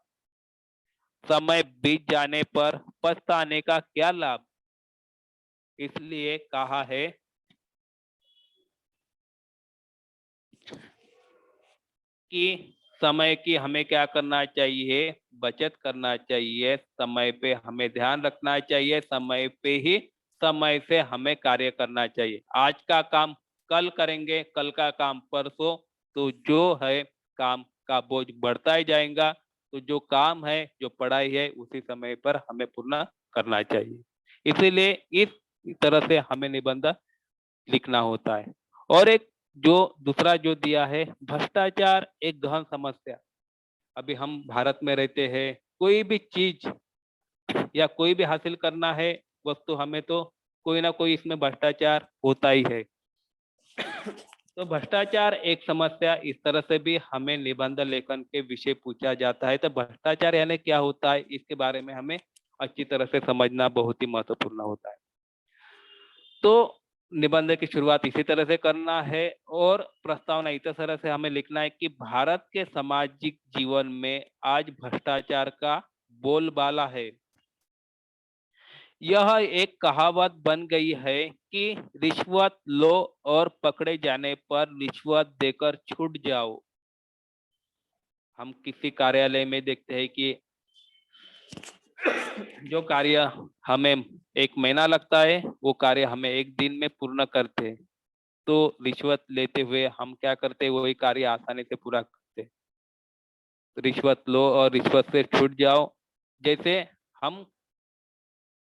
समय बीत जाने पर पछताने का क्या लाभ। इसलिए कहा है कि समय की हमें क्या करना चाहिए, बचत करना चाहिए। समय पे हमें ध्यान रखना चाहिए, समय पे ही समय से हमें कार्य करना चाहिए। आज का काम कल करेंगे, कल का काम परसों, तो जो है काम का बोझ बढ़ता ही जाएगा। तो जो काम है, जो पढ़ाई है, उसी समय पर हमें पूर्ण करना चाहिए। इसीलिए इस तरह से हमें निबंध लिखना होता है। और एक जो दूसरा जो दिया है, भ्रष्टाचार एक गहन समस्या। अभी हम भारत में रहते हैं, कोई भी चीज या कोई भी हासिल करना है वस्तु, हमें तो कोई ना कोई इसमें भ्रष्टाचार होता ही है। तो भ्रष्टाचार एक समस्या, इस तरह से भी हमें निबंध लेखन के विषय पूछा जाता है। तो भ्रष्टाचार यानी क्या होता है, इसके बारे में हमें अच्छी तरह से समझना बहुत ही महत्वपूर्ण होता है। तो निबंध की शुरुआत इसी तरह से करना है और प्रस्तावना इस तरह से हमें लिखना है कि भारत के सामाजिक जीवन में आज भ्रष्टाचार का बोलबाला है। यह एक कहावत बन गई है कि रिश्वत लो और पकड़े जाने पर रिश्वत देकर छूट जाओ। हम किसी कार्यालय में देखते हैं कि जो कार्य हमें 1 महीना लगता है, वो कार्य हमें 1 दिन में पूर्ण करते हैं। तो रिश्वत लेते हुए हम क्या करते हैं, वही कार्य आसानी से पूरा करते हैं। रिश्वत लो और रिश्वत से छूट जाओ। जैसे हम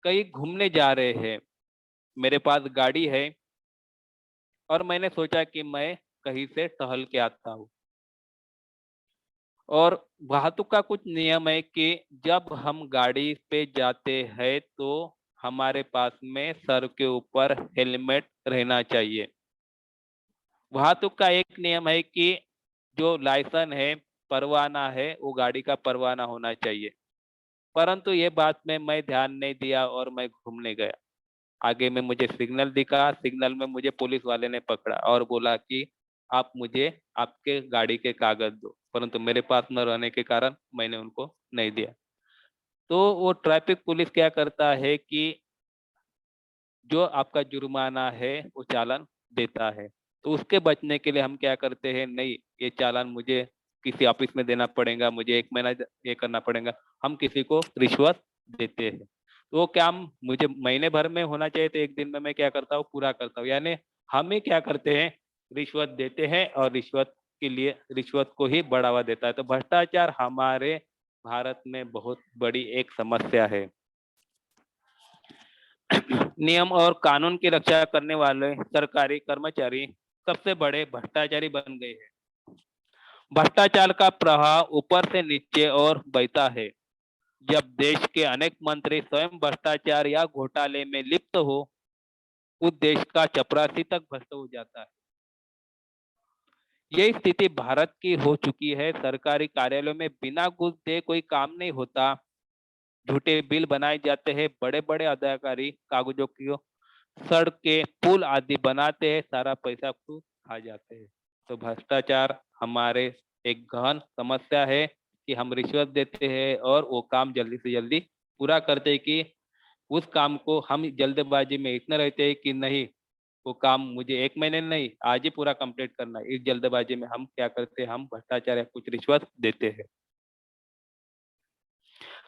कहीं घूमने जा रहे हैं, मेरे पास गाड़ी है और मैंने सोचा कि मैं कहीं से टहल के आता हूँ। और वाहतुक का कुछ नियम है कि जब हम गाड़ी पे जाते हैं तो हमारे पास में सर के ऊपर हेलमेट रहना चाहिए। वाहतुक का एक नियम है कि जो लाइसेंस है, परवाना है, वो गाड़ी का परवाना होना चाहिए। परंतु ये बात में मैं ध्यान नहीं दिया और मैं घूमने गया। आगे में मुझे सिग्नल दिखा, सिग्नल में मुझे पुलिस वाले ने पकड़ा और बोला कि आप मुझे आपके गाड़ी के कागज दो, परंतु मेरे पास न रहने के कारण मैंने उनको नहीं दिया। तो वो ट्रैफिक पुलिस क्या करता है कि जो आपका जुर्माना है वो चालान देता है। तो उसके बचने के लिए हम क्या करते हैं, नहीं ये चालान मुझे किसी ऑफिस में देना पड़ेगा, मुझे 1 महीना ये करना पड़ेगा, हम किसी को रिश्वत देते हैं। तो वो काम मुझे महीने भर में होना चाहिए, तो एक दिन में मैं क्या करता हूँ, पूरा करता हूँ। यानी हम ही क्या करते हैं, रिश्वत देते हैं और रिश्वत के लिए रिश्वत को ही बढ़ावा देता है। तो भ्रष्टाचार हमारे भारत में बहुत बड़ी एक समस्या है। नियम और कानून की रक्षा करने वाले सरकारी कर्मचारी सबसे बड़े भ्रष्टाचारी बन गए हैं। भ्रष्टाचार का प्रवाह ऊपर से नीचे और बहता है। जब देश के अनेक मंत्री स्वयं भ्रष्टाचार या घोटाले में लिप्त हो, उस देश का चपरासी तक भ्रष्ट हो जाता है। यही स्थिति भारत की हो चुकी है। सरकारी कार्यालयों में बिना घूस दे कोई काम नहीं होता। झूठे बिल बनाए जाते हैं। बड़े बड़े अधिकारी कागजों की सड़कें पुल आदि बनाते हैं, सारा पैसा खुद खा जाते हैं। तो भ्रष्टाचार हमारे एक गहन समस्या है कि हम रिश्वत देते हैं और वो काम जल्दी से जल्दी पूरा करते हैं कि उस काम को हम जल्दबाजी में इतने रहते हैं कि नहीं, वो काम मुझे एक महीने नहीं आज ही पूरा कंप्लीट करना है। इस जल्दबाजी में हम क्या करते हैं, हम भ्रष्टाचार या कुछ रिश्वत देते हैं।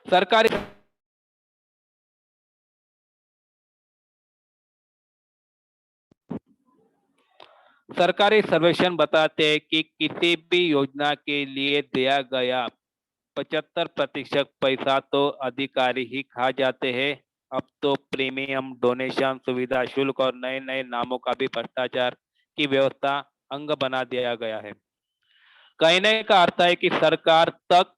सरकारी सरकारी सर्वेक्षण बताते हैं कि किसी भी योजना के लिए दिया गया 75% पैसा तो अधिकारी ही खा जाते हैं। अब तो प्रीमियम, डोनेशन, सुविधा शुल्क और नए नए नामों का भी भ्रष्टाचार की व्यवस्था अंग बना दिया गया है। कहने का अर्थ है कि सरकार तक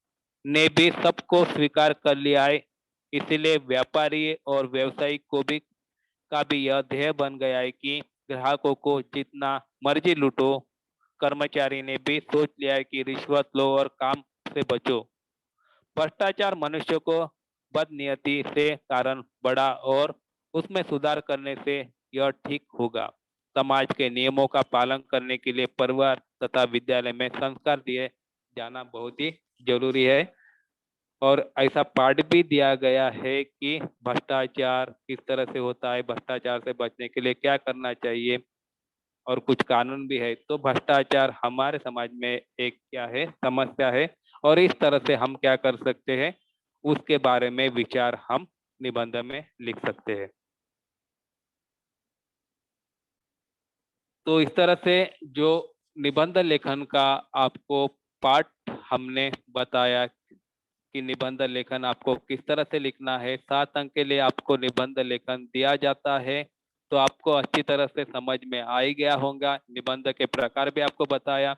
ने भी सबको स्वीकार कर लिया है। इसलिए व्यापारी और व्यवसायी को भी का भी यह ध्येय बन गया है कि ग्राहकों को जितना मर्जी लूटो। कर्मचारी ने भी सोच लिया है कि रिश्वत लो और काम से बचो। भ्रष्टाचार मनुष्य को बदनीयती से कारण बढ़ा और उसमें सुधार करने से यह ठीक होगा। समाज के नियमों का पालन करने के लिए परिवार तथा विद्यालय में संस्कार दिए जाना बहुत ही जरूरी है। और ऐसा पाठ भी दिया गया है कि भ्रष्टाचार किस तरह से होता है, भ्रष्टाचार से बचने के लिए क्या करना चाहिए, और कुछ कानून भी है। तो भ्रष्टाचार हमारे समाज में एक क्या है, समस्या है। और इस तरह से हम क्या कर सकते हैं, उसके बारे में विचार हम निबंध में लिख सकते हैं। तो इस तरह से जो निबंध लेखन का आपको पाठ हमने बताया कि निबंध लेखन आपको किस तरह से लिखना है। 7 अंक के लिए आपको निबंध लेखन दिया जाता है। तो आपको अच्छी तरह से समझ में आ ही गया होगा। निबंध के प्रकार भी आपको बताया।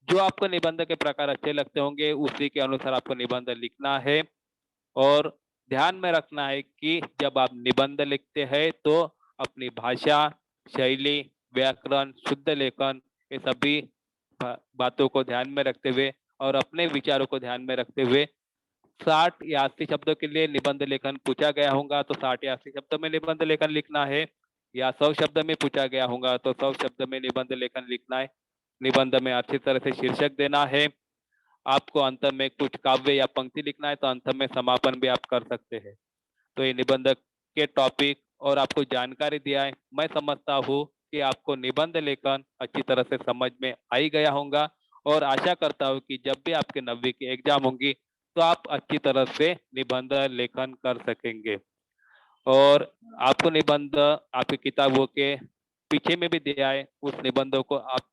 जो आपको निबंध के प्रकार अच्छे लगते होंगे उसी के अनुसार आपको निबंध लिखना है। और ध्यान में रखना है कि जब आप निबंध लिखते हैं तो अपनी भाषा, शैली, व्याकरण, शुद्ध लेखन, ये सभी बातों को ध्यान में रखते हुए और अपने विचारों को ध्यान में रखते हुए 60 या 80 शब्दों के लिए निबंध लेखन पूछा गया होगा तो 60 या 80 शब्दों में निबंध लेखन लिखना है। या 100 शब्द में पूछा गया होगा तो 100 शब्द में निबंध लेखन लिखना है। निबंध में अच्छी तरह से शीर्षक देना है। आपको अंत में कुछ काव्य या पंक्ति लिखना है तो अंत में समापन भी आप कर सकते हैं। तो ये निबंध के टॉपिक और आपको जानकारी दिया है। मैं समझता हूँ कि आपको निबंध लेखन अच्छी तरह से समझ में आ ही गया होगा। और आशा करता हूँ कि जब भी आपके 9वीं की एग्जाम होंगी तो आप अच्छी तरह से निबंध लेखन कर सकेंगे। और आपको निबंध आपकी किताबों के पीछे में भी दिया है। उस निबंधों को आप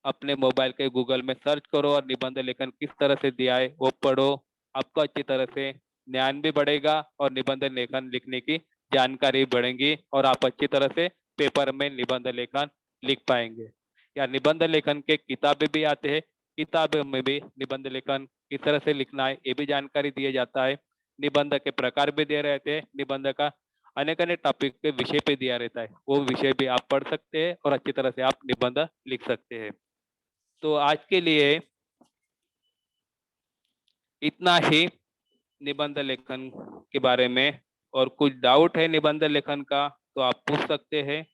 अपने मोबाइल के गूगल में सर्च करो और निबंध लेखन किस तरह से दिया है वो पढ़ो। आपको अच्छी तरह से ज्ञान भी बढ़ेगा और निबंध लेखन लिखने की जानकारी बढ़ेगी और आप अच्छी तरह से पेपर में निबंध लेखन लिख पाएंगे। या निबंध लेखन के किताबें भी आते हैं। किताबों में भी निबंध लेखन किस तरह से लिखना है ये भी जानकारी दिया जाता है। निबंध के प्रकार भी दिए रहते हैं। निबंध का अनेक अनेक टॉपिक के विषय पे दिया रहता है। वो विषय भी आप पढ़ सकते हैं और अच्छी तरह से आप निबंध लिख सकते हैं। तो आज के लिए इतना ही निबंध लेखन के बारे में। और कुछ डाउट है निबंध लेखन का तो आप पूछ सकते हैं।